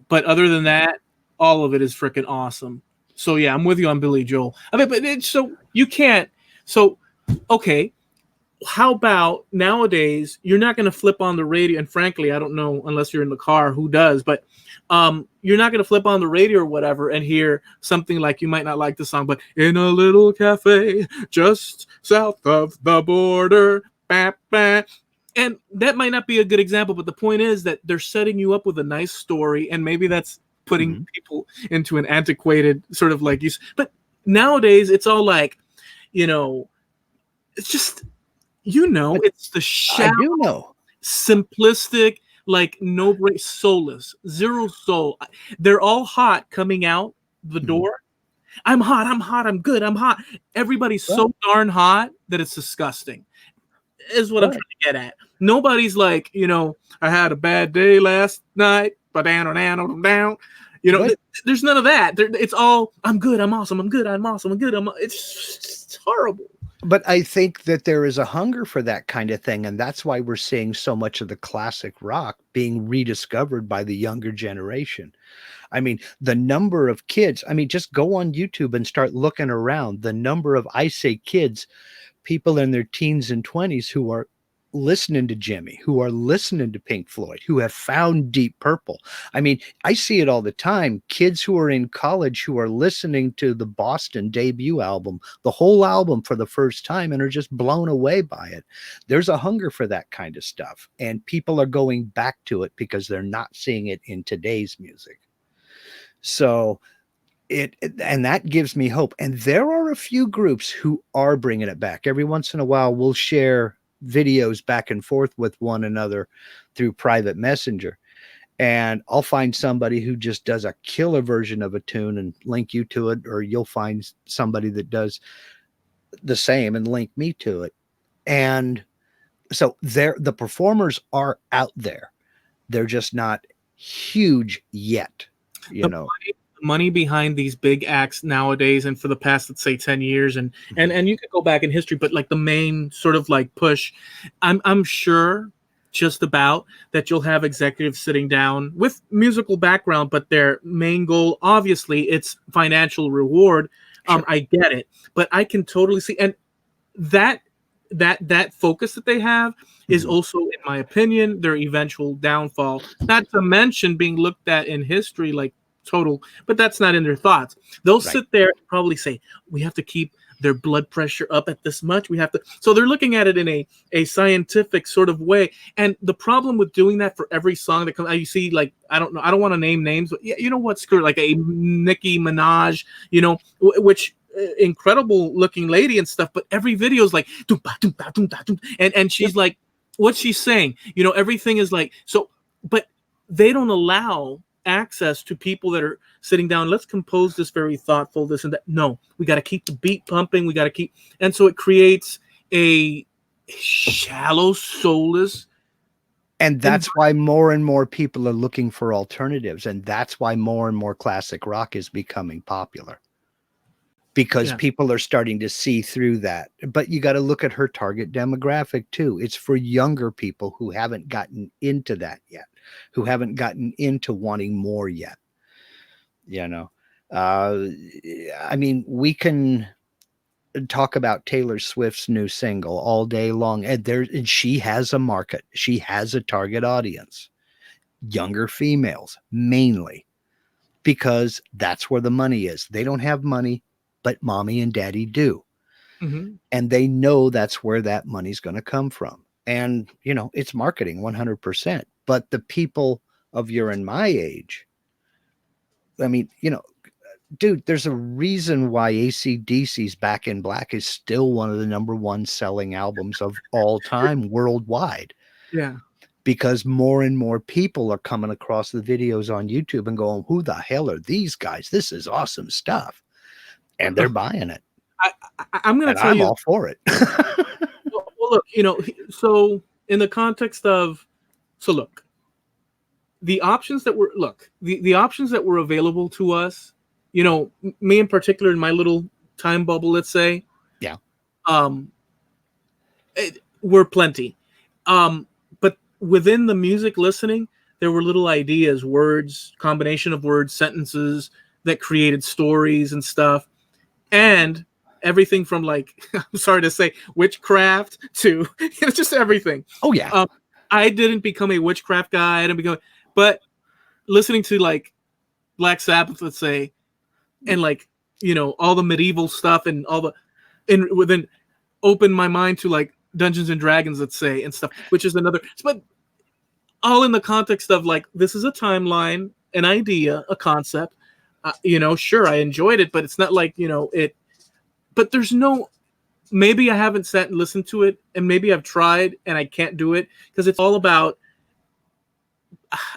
But other than that, all of it is freaking awesome. So yeah, I'm with you on Billy Joel. I mean, but so you can't. So okay, how about nowadays? You're not going to flip on the radio, and frankly, I don't know unless you're in the car who does, but you're not going to flip on the radio or whatever and hear something like, you might not like the song, but in a little cafe just south of the border, bah, bah. And that might not be a good example, but the point is that they're setting you up with a nice story, and maybe that's putting people into an antiquated sort of like use. But nowadays, it's all like, it's just, it's the shallow, I do know, simplistic, like no break, soulless, zero soul. They're all hot coming out the door. I'm hot, I'm hot, I'm good, I'm hot. Everybody's Well, so darn hot that it's disgusting, is what I'm right. trying to get at. Nobody's like, I had a bad day last night, but down. But There's none of that. It's all, I'm good, I'm awesome, I'm good, I'm awesome, I'm good. It's horrible. but I think that there is a hunger for that kind of thing, and that's why we're seeing so much of the classic rock being rediscovered by the younger generation. I mean, the number of kids, I mean, just go on YouTube and start looking around. The number of, I say kids, people in their teens and 20s who are listening to Jimmy, who are listening to Pink Floyd, who have found Deep Purple. I mean, I see it all the time. Kids who are in college who are listening to the Boston debut album, the whole album for the first time, and are just blown away by it. There's a hunger for that kind of stuff, and people are going back to it because they're not seeing it in today's music. So and that gives me hope. And there are a few groups who are bringing it back. Every once in a while, we'll share videos back and forth with one another through private messenger. And I'll find somebody who just does a killer version of a tune and link you to it, or you'll find somebody that does the same and link me to it. And so the performers are out there. They're just not huge yet, The money behind these big acts nowadays, and for the past, let's say, 10 years, and you could go back in history, but like the main sort of like push, I'm sure just about that you'll have executives sitting down with musical background, but their main goal, obviously, it's financial reward. Sure. I get it, but I can totally see, and that focus that they have is also, in my opinion, their eventual downfall. Not to mention being looked at in history like total, but that's not in their thoughts. They'll sit there and probably say, we have to keep their blood pressure up at this much. We have to. So they're looking at it in a scientific sort of way. And the problem with doing that for every song that comes, you see, like, I don't know, I don't want to name names, but you know what, screw it, like a Nicki Minaj, which incredible looking lady and stuff, but every video is like and she's like, what's she saying? Everything is like, so, but they don't allow access to people that are sitting down. Let's compose this very thoughtful, this and that. No, we got to keep the beat pumping. We got to keep, and so it creates a shallow, soulless. And that's why more and more people are looking for alternatives, and that's why more and more classic rock is becoming popular. Because people are starting to see through that. But you got to look at her target demographic too. It's for younger people who haven't gotten into that yet, who haven't gotten into wanting more yet. I mean, we can talk about Taylor Swift's new single all day long, and she has a market. She has a target audience, younger females mainly, because that's where the money is. They don't have money, but mommy and daddy do. Mm-hmm. And they know that's where that money's going to come from. And, it's marketing 100%. But the people of your and my age, I mean, dude, there's a reason why AC/DC's Back in Black is still one of the number one selling albums of all time worldwide. Yeah. Because more and more people are coming across the videos on YouTube and going, who the hell are these guys? This is awesome stuff. And they're buying it. I'm going to tell I'm you, all for it. well, look, so in the context of, look, the options that were, the options that were available to us, me in particular, in my little time bubble, let's say, were plenty. But within the music listening, there were little ideas, words, combination of words, sentences that created stories and stuff. And everything from, like, I'm sorry to say, witchcraft to just everything. Oh yeah. I didn't become a witchcraft guy. But listening to like Black Sabbath, let's say, and like all the medieval stuff and within opened my mind to like Dungeons and Dragons, let's say, and stuff, which is another. But all in the context of like, this is a timeline, an idea, a concept. Sure, I enjoyed it, but it's not like, it, but there's no, maybe I haven't sat and listened to it, and maybe I've tried and I can't do it because it's all about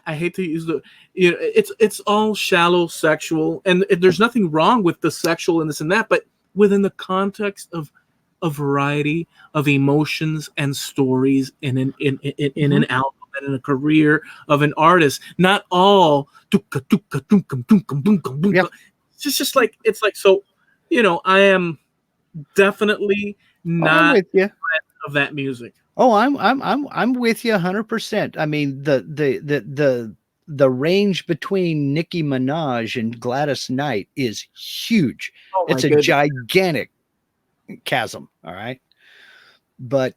I hate to use the, it's all shallow sexual, and there's nothing wrong with the sexual and this and that, but within the context of a variety of emotions and stories in an album and in a career of an artist, not all Yep. it's just like, it's like, so, I am definitely Oh, I'm not with you. of that music. Oh, I'm with you 100%. I mean, the range between Nicki Minaj and Gladys Knight is huge. Oh my It's a goodness. gigantic chasm, all right? But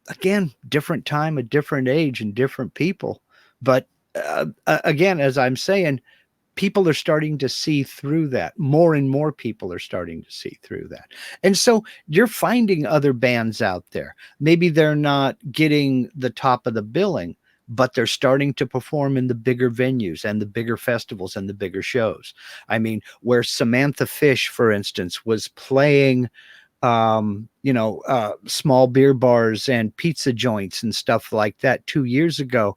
again, different time, a different age, and different people. But again, as I'm saying, people are starting to see through that. More and more people are starting to see through that. And so you're finding other bands out there. Maybe they're not getting the top of the billing, but they're starting to perform in the bigger venues and the bigger festivals and the bigger shows. I mean, where Samantha Fish, for instance, was playing small beer bars and pizza joints and stuff like that 2 years ago.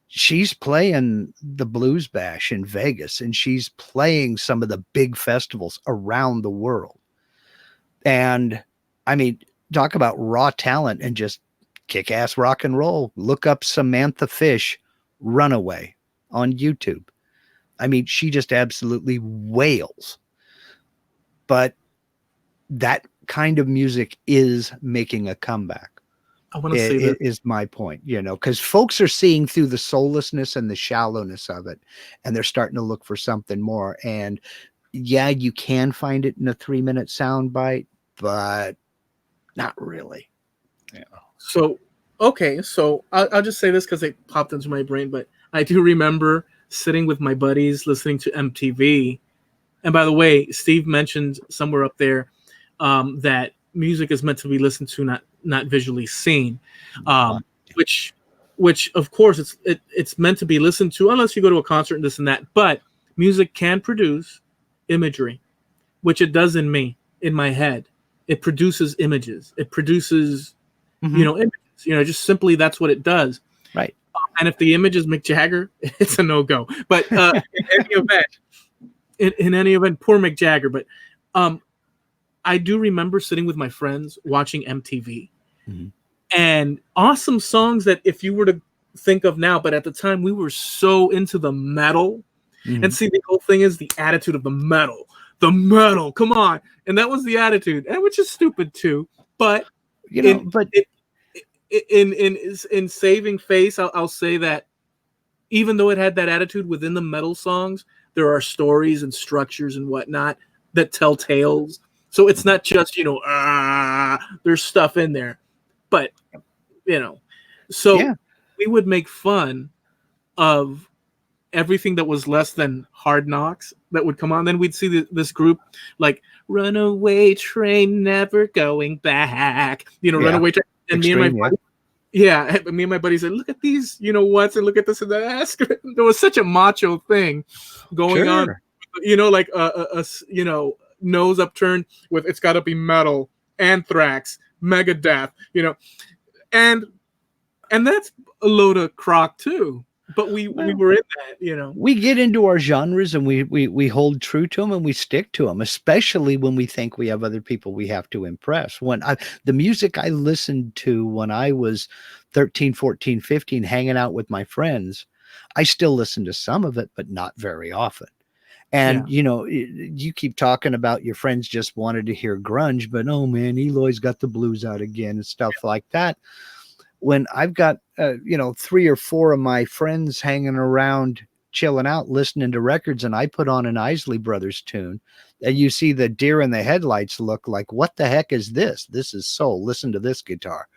She's playing the Blues Bash in Vegas, and she's playing some of the big festivals around the world. And I mean, talk about raw talent and just kick ass rock and roll. Look up Samantha Fish Runaway on YouTube. I mean, she just absolutely wails. But that kind of music is making a comeback. I want to say that Is my point, because folks are seeing through the soullessness and the shallowness of it, and they're starting to look for something more. And yeah, you can find it in a 3-minute soundbite, but not really. So, okay, so I'll just say this because it popped into my brain, but I do remember sitting with my buddies listening to MTV. And by the way, Steve mentioned somewhere up there that music is meant to be listened to, not visually seen, which of course it's meant to be listened to unless you go to a concert and this and that. But music can produce imagery, which it does in my head. It produces images. It produces images. Just simply that's what it does. Right. And if the image is Mick Jagger, it's a no-go. But in any event, poor Mick Jagger. But I do remember sitting with my friends watching MTV, and awesome songs that if you were to think of now, but at the time we were so into the metal. And see, the whole thing is the attitude of the metal. Come on. And that was the attitude, and which is stupid too. But in saving face, I'll say that even though it had that attitude within the metal songs, there are stories and structures and whatnot that tell tales. So it's not just, there's stuff in there. But, so we would make fun of everything that was less than Hard Knocks that would come on. Then we'd see this group like Runaway Train Never Going Back, Runaway Train. And me and my buddies said, look at these, what's, and look at this and that. There was such a macho thing going on, like a nose upturned with it's got to be metal, Anthrax, Megadeth, and that's a load of crock too. But we were in that, We get into our genres and we hold true to them and we stick to them, especially when we think we have other people we have to impress. The music I listened to when I was 13, 14, 15, hanging out with my friends, I still listen to some of it, but not very often. And, you keep talking about your friends just wanted to hear grunge, but oh man, Eloy's got the blues out again and stuff like that. When I've got, 3 or 4 of my friends hanging around, chilling out, listening to records, and I put on an Isley Brothers tune, and you see the deer in the headlights look like, what the heck is this? This is soul. Listen to this guitar.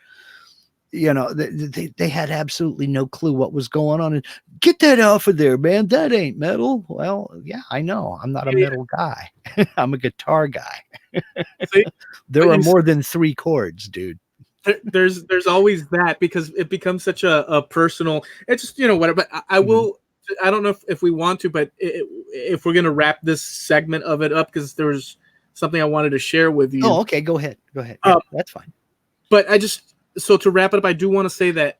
They had absolutely no clue what was going on. And get that off of there, man. That ain't metal. Well, yeah, I know. I'm not a metal guy. I'm a guitar guy. There are more than 3 chords, dude. There's always that, because it becomes such a personal, it's just, whatever. But I will, I don't know if we want to, but if we're going to wrap this segment of it up, because there was something I wanted to share with you. Oh, okay. Go ahead. Yeah, that's fine. But so to wrap it up, I do want to say that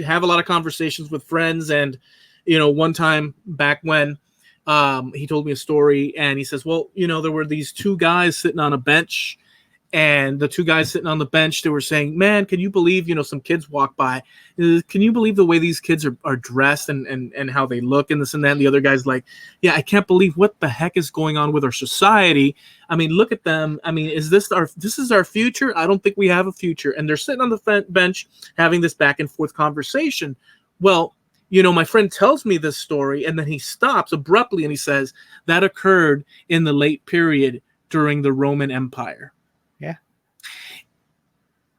have a lot of conversations with friends. And, one time back when he told me a story, and he says, well, there were these two guys sitting on a bench, and the two guys sitting on the bench, they were saying, man, can you believe, some kids walk by? Can you believe the way these kids are dressed and how they look and this and that? And the other guy's like, yeah, I can't believe what the heck is going on with our society. I mean, look at them. I mean, is this is our future? I don't think we have a future. And they're sitting on the bench having this back and forth conversation. Well, my friend tells me this story, and then he stops abruptly and he says that occurred in the late period during the Roman Empire. Yeah.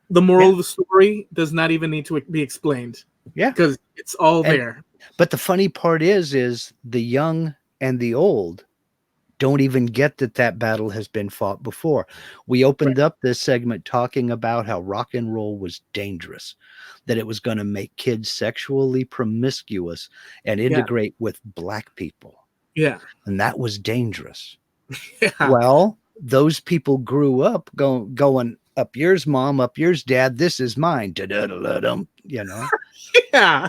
The moral of the story does not even need to be explained. Yeah. Because it's all there. But the funny part is the young and the old don't even get that battle has been fought before. We opened up this segment talking about how rock and roll was dangerous, that it was going to make kids sexually promiscuous and integrate with black people. Yeah. And that was dangerous. Yeah. Well, those people grew up going, up yours, mom, up yours, dad, this is mine. Yeah,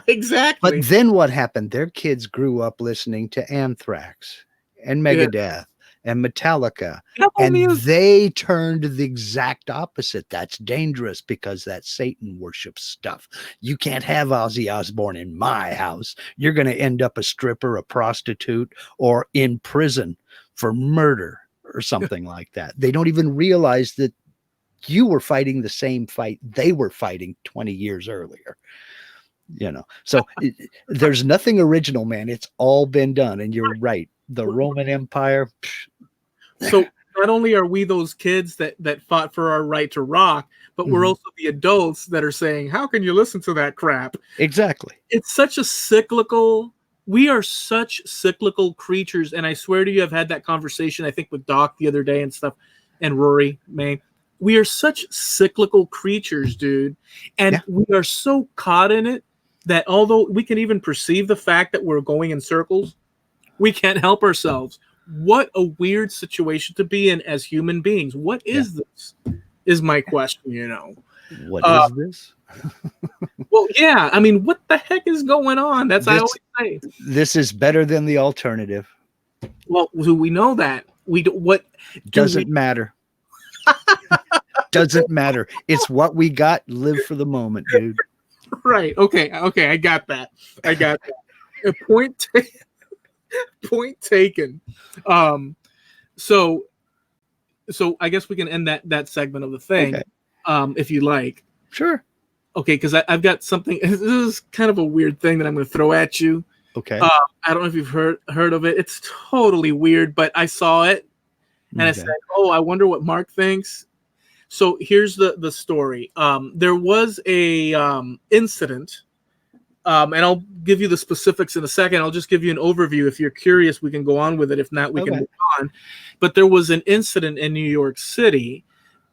exactly. But then what happened? Their kids grew up listening to Anthrax and Megadeth and Metallica. And they turned the exact opposite. That's dangerous because that's Satan worship stuff. You can't have Ozzy Osbourne in my house. You're going to end up a stripper, a prostitute, or in prison for murder or something like that. They don't even realize that you were fighting the same fight they were fighting 20 years earlier. So there's nothing original, man. It's all been done. And you're right. The Roman Empire. So not only are we those kids that fought for our right to rock, but we're also the adults that are saying, how can you listen to that crap? Exactly. It's such a we are such cyclical creatures. And I swear to you, I've had that conversation, I think, with Doc the other day and stuff, and Rory May. We are such cyclical creatures, dude. And we are so caught in it that although we can even perceive the fact that we're going in circles, we can't help ourselves. What a weird situation to be in as human beings. What is this? Is my question, What is this? Well, yeah. I mean, what the heck is going on? That's I always say. This is better than the alternative. Well, do we know that? Doesn't matter. Doesn't matter. It's what we got. Live for the moment, dude. Right. Okay. I got that. A point taken. So I guess we can end that segment of the thing, if you like. Sure. Okay, because I've got something. This is kind of a weird thing that I'm going to throw at you. Okay. I don't know if you've heard of it. It's totally weird, but I saw it and I said, "Oh, I wonder what Mark thinks." So here's the story. There was a incident, and I'll give you the specifics in a second. I'll just give you an overview. If you're curious, we can go on with it. If not, we can move on. But there was an incident in New York City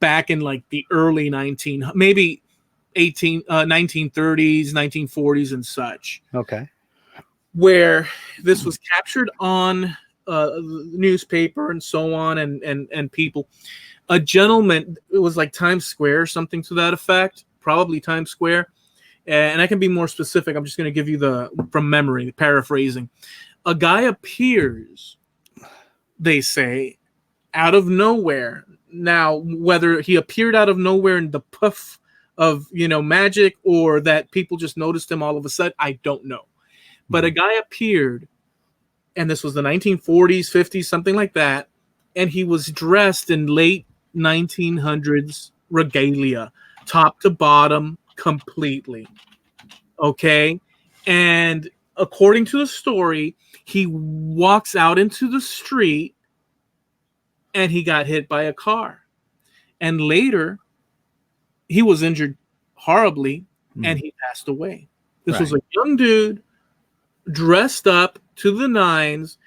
back in like the early 1930s, 1940s and such. Okay. Where this was captured on newspaper and so on, and people. A gentleman, it was like Times Square, something to that effect, probably Times Square. And I can be more specific. I'm just going to give you from memory, paraphrasing. A guy appears, they say, out of nowhere. Now, whether he appeared out of nowhere in the puff of, magic, or that people just noticed him all of a sudden, I don't know. But a guy appeared, and this was the 1940s, 50s, something like that. And he was dressed in late 1900s regalia, top to bottom, completely. Okay. And according to the story, he walks out into the street and he got hit by a car. And later, he was injured horribly and he passed away. This was a young dude dressed up to the nines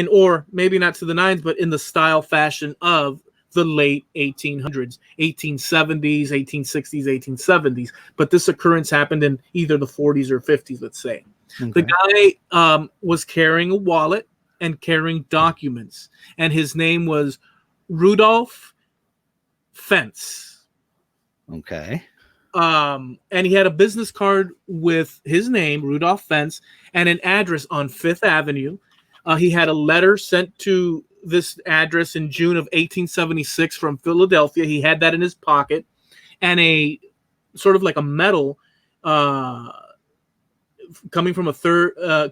or maybe not to the nines, but in the style fashion of the late 1800s, 1870s, 1860s, 1870s. But this occurrence happened in either the 40s or 50s, let's say. Okay. The guy was carrying a wallet and carrying documents, and his name was Rudolph Fentz. Okay. And he had a business card with his name, Rudolph Fentz, and an address on Fifth Avenue. He had a letter sent to this address in June of 1876 from Philadelphia. He had that in his pocket, and a sort of like a medal coming from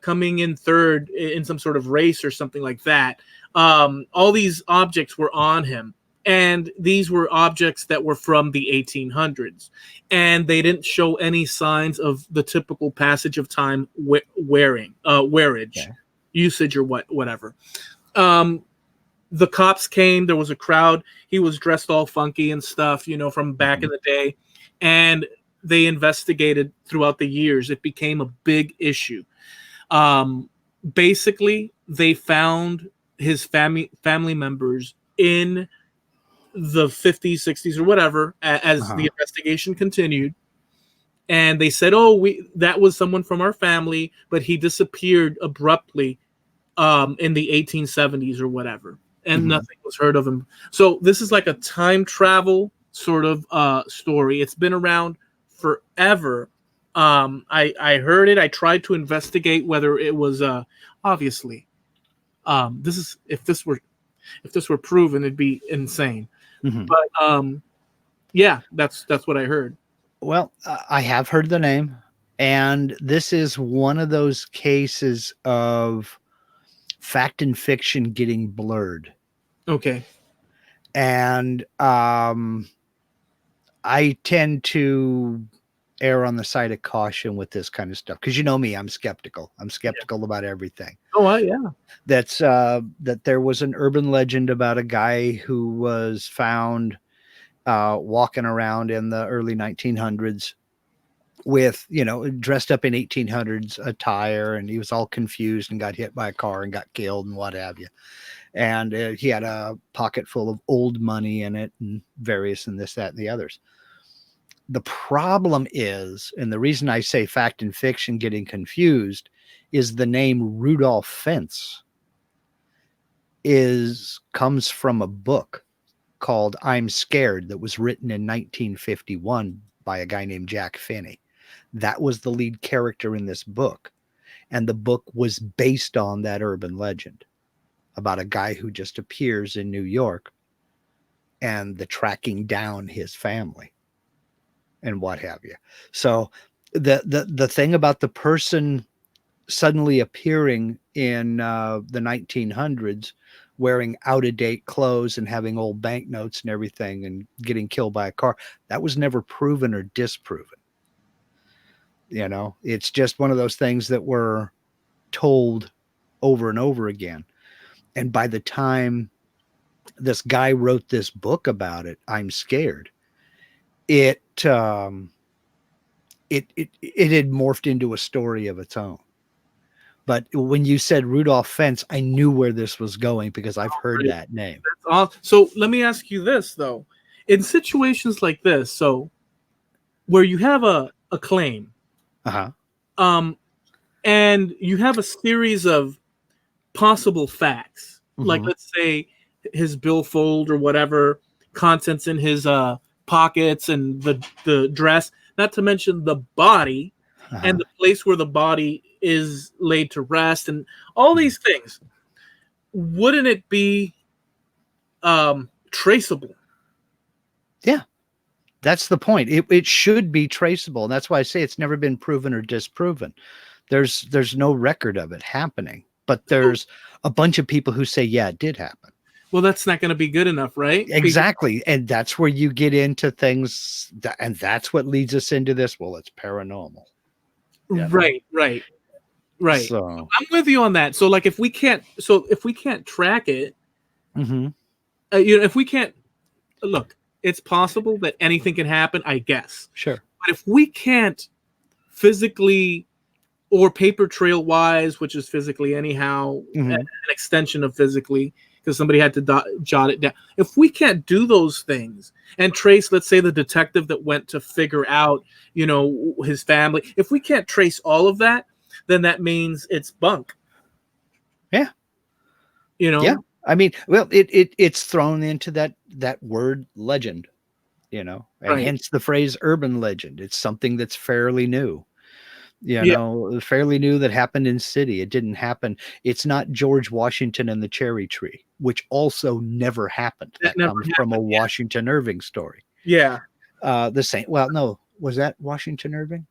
coming in third in some sort of race or something like that. All these objects were on him, and these were objects that were from the 1800s, and they didn't show any signs of the typical passage of time wearage, Okay. usage, or whatever. The cops came. There was a crowd. He was dressed all funky and stuff, from back in the day, and they investigated throughout the years. It became a big issue. Basically, they found his family members in the 50s, 60s, or whatever, as the investigation continued. And they said, that was someone from our family, but he disappeared abruptly in the 1870s or whatever. And nothing was heard of him. So this is like a time travel sort of story. It's been around forever. I heard it. I tried to investigate whether it was obviously this is if this were proven, it'd be insane. But yeah, that's what I heard. Well, I have heard the name, and this is one of those cases of fact and fiction getting blurred. Okay. And I tend to err on the side of caution with this kind of stuff, because you know me, I'm skeptical. I'm skeptical about everything. Oh, yeah. That's that there was an urban legend about a guy who was found walking around in the early 1900s with, dressed up in 1800s attire, and he was all confused and got hit by a car and got killed and what have you. And he had a pocket full of old money in it and various and this, that, and the others. The problem is, and the reason I say fact and fiction getting confused, is the name Rudolph Fentz comes from a book called I'm Scared that was written in 1951 by a guy named Jack Finney. That was the lead character in this book. And the book was based on that urban legend about a guy who just appears in New York and the tracking down his family and what have you. So the thing about the person suddenly appearing in the 1900s wearing out-of-date clothes and having old banknotes and everything and getting killed by a car, that was never proven or disproven. It's just one of those things that were told over and over again. And by the time this guy wrote this book about it, I'm Scared, it had morphed into a story of its own. But when you said Rudolph Fentz, I knew where this was going because I've heard that name. That's awesome. So let me ask you this, though. In situations like this, so where you have a claim, and you have a series of possible facts, like let's say his billfold or whatever, contents in his pockets and the dress, not to mention the body and the place where the body is laid to rest and all these things. Wouldn't it be traceable? Yeah, that's the point. It should be traceable. And that's why I say it's never been proven or disproven. There's no record of it happening, but there's a bunch of people who say, yeah, it did happen. Well, that's not going to be good enough, right? Exactly. And that's where you get into things and that's what leads us into this. Well, it's paranormal. Right. So I'm with you on that. So like, if we can't track it, if we can't look, it's possible that anything can happen, I guess. Sure. But if we can't physically or paper trail wise, which is physically anyhow, an extension of physically, because somebody had to jot it down. If we can't do those things and trace, let's say, the detective that went to figure out, his family, if we can't trace all of that, then that means it's bunk. Yeah. Yeah. I mean, well, it's thrown into that word legend. and Right. hence the phrase urban legend. It's something that's fairly new. Yeah. Fairly new that happened in city. It didn't happen. It's not George Washington and the cherry tree, which also never happened. That That never comes from a happened. Washington Irving story. Yeah. The same. Well, no, was that Washington Irving?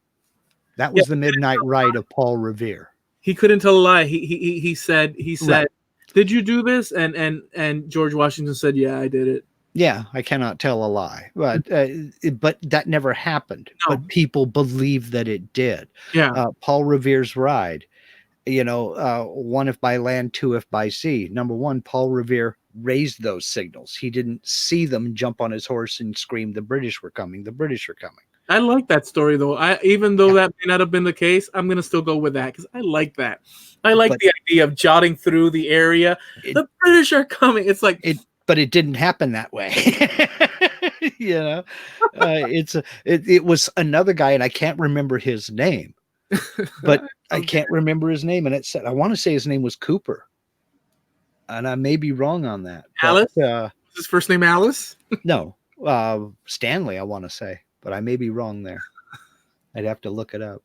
That Yeah. was the Midnight Ride of Paul Revere. He couldn't tell a lie. He said Right. "Did you do this?" And George Washington said, "Yeah, I did it." Yeah, I cannot tell a lie, but that never happened. No. But people believe that it did. Yeah. Paul Revere's ride, one if by land, two if by sea. Number one, Paul Revere raised those signals. He didn't see them jump on his horse and scream, "The British were coming! The British are coming!" I like that story though. Even though Yeah, that may not have been the case, I'm gonna still go with that because I like that. I like but the idea of jotting through the area. it The British are coming. It's like, it but it didn't happen that way. you know, it was another guy, and I can't remember his name, but I okay, can't remember his name, and it said I want to say his name was Cooper, and I may be wrong on that, but Alice. Is his first name Alice? no, Stanley, I want to say, but I may be wrong there. I'd have to look it up,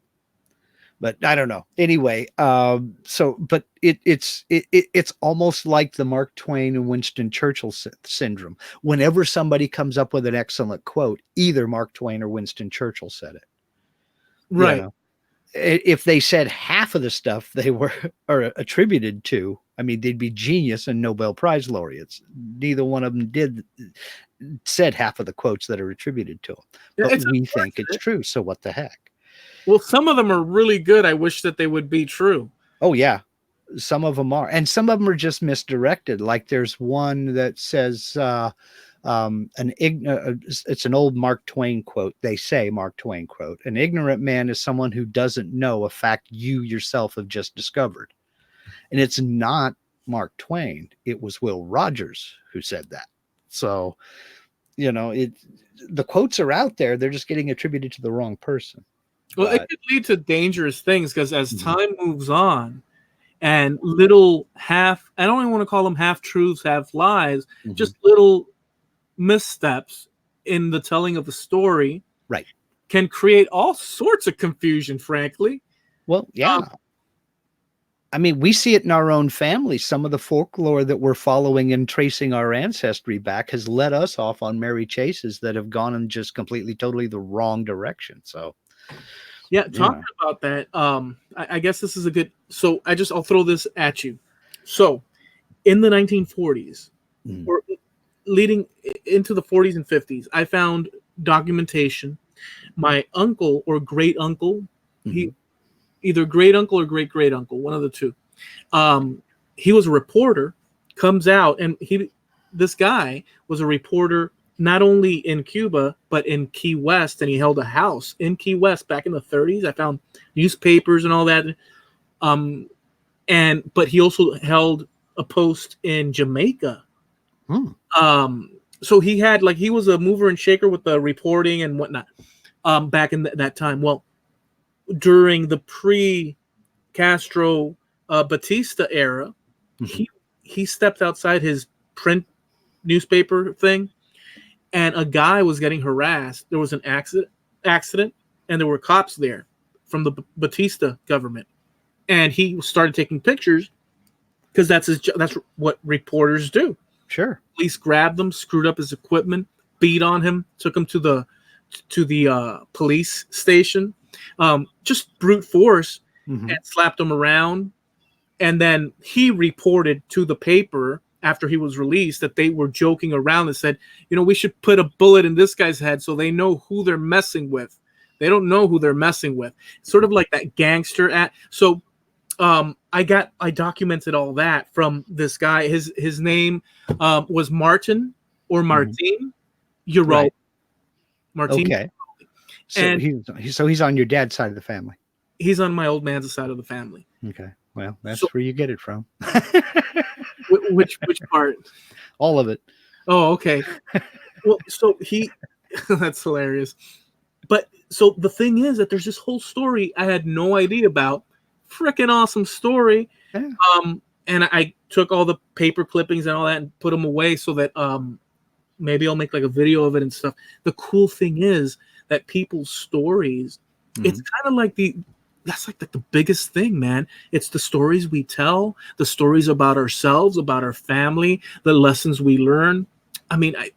but I don't know. Anyway, but it's almost like the Mark Twain and Winston Churchill syndrome. Whenever somebody comes up with an excellent quote, either Mark Twain or Winston Churchill said it. Right. If they said half of the stuff they were are attributed to, I mean, they'd be genius and Nobel Prize laureates. Neither one of them said half of the quotes that are attributed to them, Yeah, but we think it's true. So what the heck? well, some of them are really good. I wish that they would be true. Oh yeah, some of them are, and some of them are just misdirected. Like there's one that says it's an old Mark Twain quote. They say Mark Twain quote: "An ignorant man is someone who doesn't know a fact you yourself have just discovered." And it's not Mark Twain. It was Will Rogers who said that. So, the quotes are out there. They're just getting attributed to the wrong person. Well, it But could lead to dangerous things because as Mhm. time moves on and little I don't even want to call them half truths, half lies, Mhm. just little missteps in the telling of the story Right. can create all sorts of confusion, frankly. Well, yeah. I mean, we see it in our own family. Some of the folklore that we're following and tracing our ancestry back has led us off on merry chases that have gone in just completely, totally the wrong direction. So, Yeah, talking about that, I guess this is a good. So I'll throw this at you. So in the 1940s, Mhm. or leading into the 40s and 50s, I found documentation. My uncle or great uncle, he Mhm. either great uncle or great great uncle, one of the two. He was a reporter, comes out, and this guy was a reporter not only in Cuba but in Key West, and he held a house in Key West back in the 30s. I found newspapers and all that. But he also held a post in Jamaica. Hmm. So he was a mover and shaker with the reporting and whatnot. Back in that time. Well, during the pre-Castro Batista era, Mhm. he stepped outside his print newspaper thing, and a guy was getting harassed. There was an accident, and there were cops there from the Batista government, and he started taking pictures because that's what reporters do. Sure. Police grabbed him, screwed up his equipment, beat on him, took him to the police station, just brute force, Mhm. and slapped him around. And then he reported to the paper after he was released that they were joking around and said, we should put a bullet in this guy's head so they know who they're messing with. They don't know who they're messing with. Sort of like that gangster act. So I documented all that from this guy. His name was Martin or Mhm. Martin Urol. Right. Martin. Okay. So And he's on your dad's side of the family. he's on my old man's side of the family. Okay. Well, So that's where you get it from. which part? All of it. Oh, okay. Well, so that's hilarious. But so the thing is that there's this whole story I had no idea about. Freaking awesome story. Yeah. And I took all the paper clippings and all that and put them away so that maybe I'll make like a video of it and stuff. The cool thing is that people's stories, it's kind of like that's like the biggest thing, man. It's the stories we tell, the stories about ourselves, about our family, the lessons we learn. I mean, I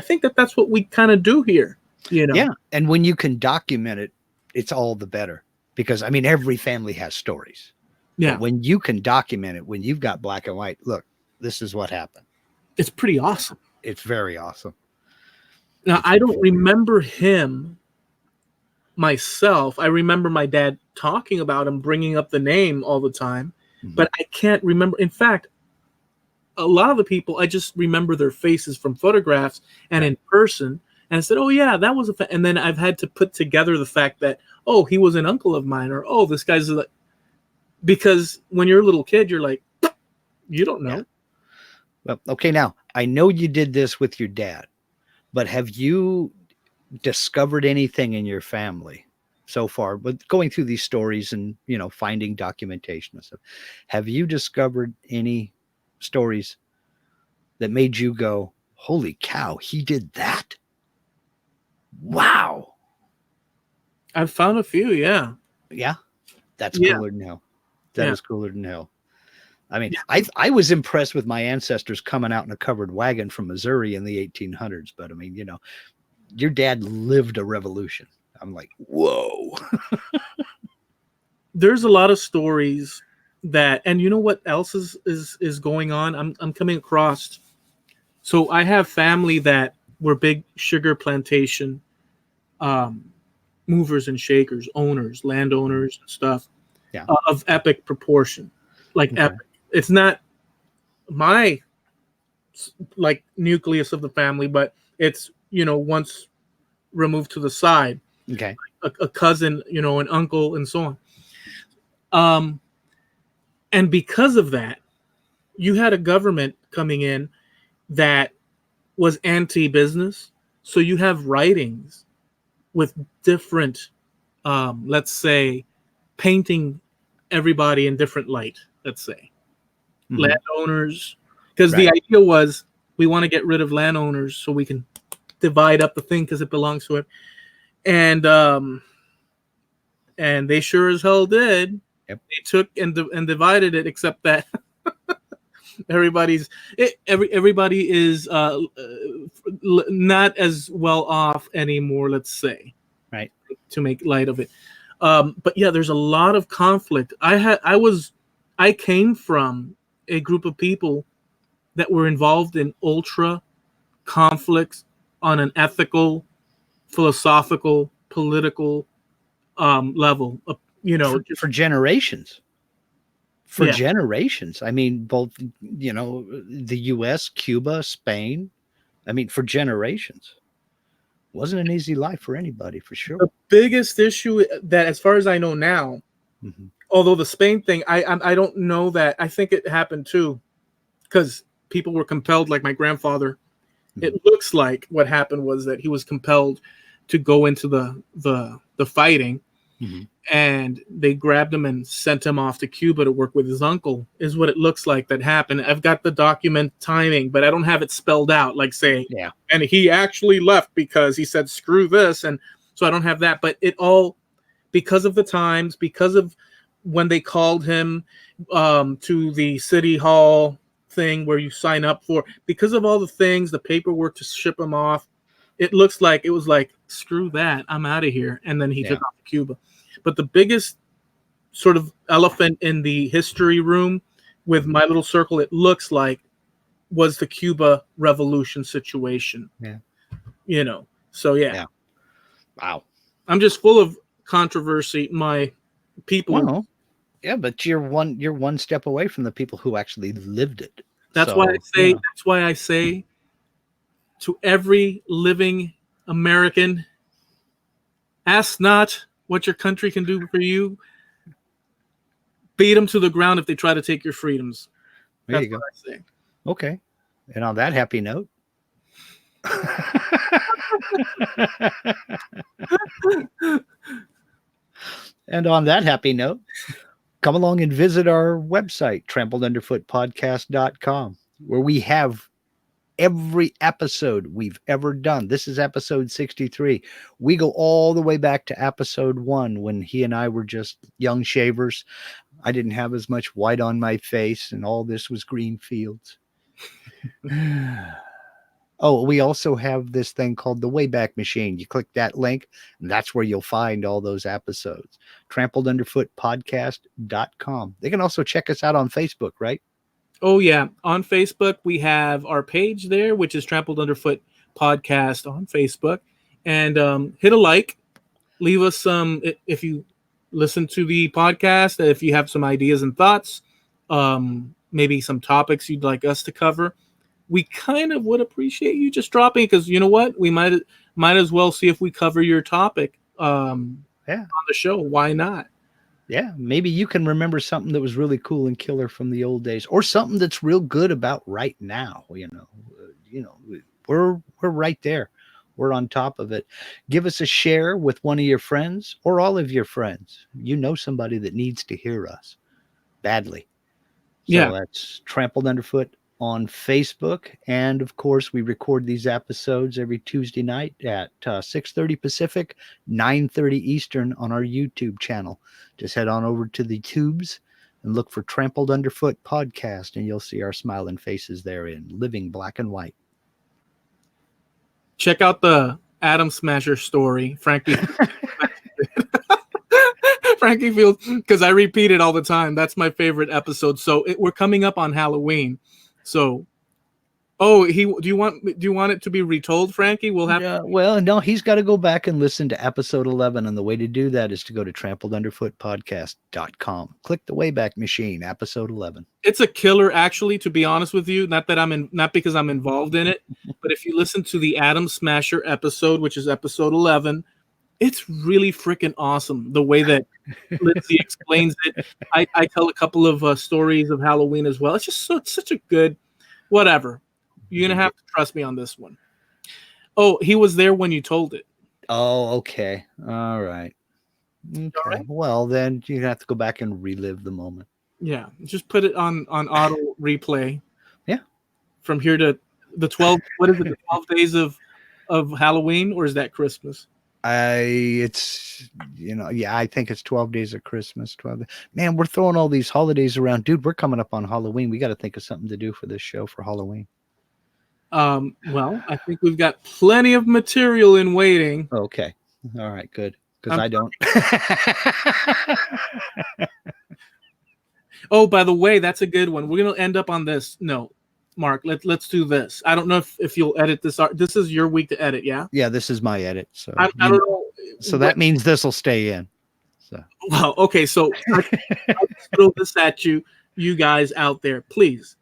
think that's what we kind of do here, you know? Yeah. And when you can document it, it's all the better, because I mean, every family has stories. Yeah. But when you can document it, when you've got black and white, look, this is what happened. It's pretty awesome. It's very awesome. Now, I don't remember him myself. I remember my dad talking about him, bringing up the name all the time, but I can't remember. In fact, a lot of the people, I just remember their faces from photographs and in person. And I said, oh, yeah, that was and then I've had to put together the fact that, oh, he was an uncle of mine, or, oh, this guy's like, because when you're a little kid, you're like, you don't know. Yeah. Well, okay, now I know you did this with your dad, but have you discovered anything in your family so far, but going through these stories and, you know, finding documentation and stuff? Have you discovered any stories that made you go, holy cow, he did that? Wow. I've found a few. Yeah. Yeah. That's cooler than hell. That is cooler than hell. I mean, I was impressed with my ancestors coming out in a covered wagon from Missouri in the 1800s. But I mean, you know, your dad lived a revolution. I'm like, whoa. There's a lot of stories that, and you know what else is going on? I'm coming across. So I have family that were big sugar plantation movers and shakers, owners, landowners and stuff of epic proportion. Like epic. It's not my like nucleus of the family, but it's, you know, once removed to the side. Okay. A cousin, you know, an uncle, and so on. And because of that, you had a government coming in that was anti-business. So you have writings with different, let's say, painting everybody in different light, let's say. Landowners, because the idea was we want to get rid of landowners so we can divide up the thing because it belongs to it. And they sure as hell did. Yep. They took and divided it, except that everybody is not as well off anymore, let's say. Right. To make light of it. But yeah, there's a lot of conflict. I came from a group of people that were involved in ultra conflicts on an ethical, philosophical, political level, you know, for generations. Generations. I mean, both, you know, the US, Cuba, Spain. I mean, for generations. Wasn't an easy life for anybody, for sure. The biggest issue that, as far as I know now, although the Spain thing, I don't know that. I think it happened too, because people were compelled, like my grandfather. It looks like what happened was that he was compelled to go into the fighting, and they grabbed him and sent him off to Cuba to work with his uncle, is what it looks like that happened. I've got the document timing, but I don't have it spelled out, like say, and he actually left because he said, screw this. And so I don't have that, but it all, because of the times, because of when they called him to the city hall thing where you sign up for, because of all the things, the paperwork to ship him off, it looks like it was like, screw that, I'm out of here. And then he took off to Cuba. But the biggest sort of elephant in the history room with my little circle, it looks like, was the Cuba Revolution situation. Yeah. You know, so yeah. Wow. I'm just full of controversy. My people. Well, yeah, but you're one step away from the people who actually lived it. That's why I say, that's why I say to every living American, ask not what your country can do for you. Beat them to the ground if they try to take your freedoms. There you go. What I say. Okay. And on that happy note. And on that happy note, come along and visit our website, trampledunderfootpodcast.com, where we have every episode we've ever done. This is episode 63. We go all the way back to episode 1 when he and I were just young shavers. I didn't have as much white on my face, and all this was green fields. Oh, we also have this thing called the Wayback Machine. You click that link, and that's where you'll find all those episodes. TrampledUnderfootPodcast.com. They can also check us out on Facebook, right? Oh, yeah. On Facebook, we have our page there, which is Trampled Underfoot Podcast on Facebook. And hit a like. Leave us some, if you listen to the podcast, if you have some ideas and thoughts, maybe some topics you'd like us to cover. We kind of would appreciate you just dropping, because you know what? We might as well see if we cover your topic on the show. Why not? Yeah, maybe you can remember something that was really cool and killer from the old days, or something that's real good about right now. We're right there. We're on top of it. Give us a share with one of your friends or all of your friends. You know somebody that needs to hear us badly. So that's Trampled Underfoot on Facebook. And of course, we record these episodes every Tuesday night at 6:30 Pacific, 9:30 Eastern on our YouTube channel. Just head on over to the tubes and look for Trampled Underfoot Podcast, and you'll see our smiling faces there in living black and white. Check out the Atom Smasher story, Frankie. Frankie Fields, because I repeat it all the time. That's my favorite episode. So we're coming up on Halloween. So, do you want it to be retold, Frankie? We'll have. Well, no, he's got to go back and listen to episode 11, and the way to do that is to go to TrampledUnderfootPodcast.com. Click the Wayback Machine, episode 11. It's a killer, actually. To be honest with you, not because I'm involved in it, but if you listen to the Atom Smasher episode, which is episode 11, it's really freaking awesome the way that Lindsay explains it. I tell a couple of stories of Halloween as well. It's just it's such a good, whatever. You're going to have to trust me on this one. Oh, he was there when you told it. Oh, okay. All right. Okay. All right. Well, then you have to go back and relive the moment. Yeah. Just put it on auto replay. Yeah. From here to the 12, what is it, the 12 days of Halloween, or is that Christmas? I think it's 12 days of Christmas. 12. Man, we're throwing all these holidays around. Dude, we're coming up on Halloween. We got to think of something to do for this show for Halloween. Well, I think we've got plenty of material in waiting. Okay. All right, good. Because I don't. Oh, by the way, that's a good one. We're going to end up on this. No, Mark, let's do this. I don't know if you'll edit this. This is your week to edit, yeah? Yeah, this is my edit. So I don't know. So that means this will stay in. So. Well, okay. So I'll throw this at you guys out there. Please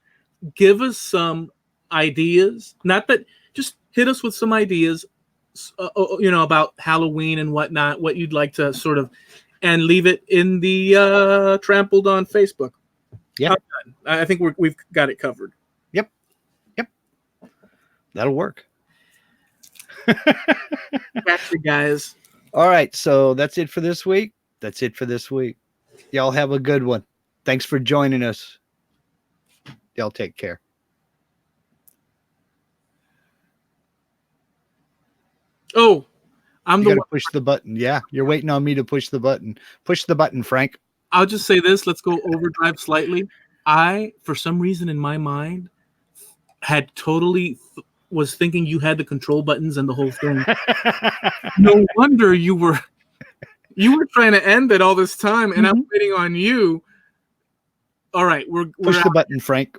give us some ideas. Not that, just hit us with some ideas, about Halloween and whatnot, what you'd like to sort of, and leave it in the Trampled on Facebook. Yeah. I think we've got it covered. Yep. That'll work. Gotcha, guys. All right. So that's it for this week. Y'all have a good one. Thanks for joining us. Y'all take care. Oh, I'm the one. Push the button. Yeah, you're waiting on me to push the button. Push the button, Frank. I'll just say this. Let's go overdrive slightly. I, for some reason in my mind, had totally was thinking you had the control buttons and the whole thing. No wonder you were trying to end it all this time, and I'm waiting on you. All right, we're push the button, Frank.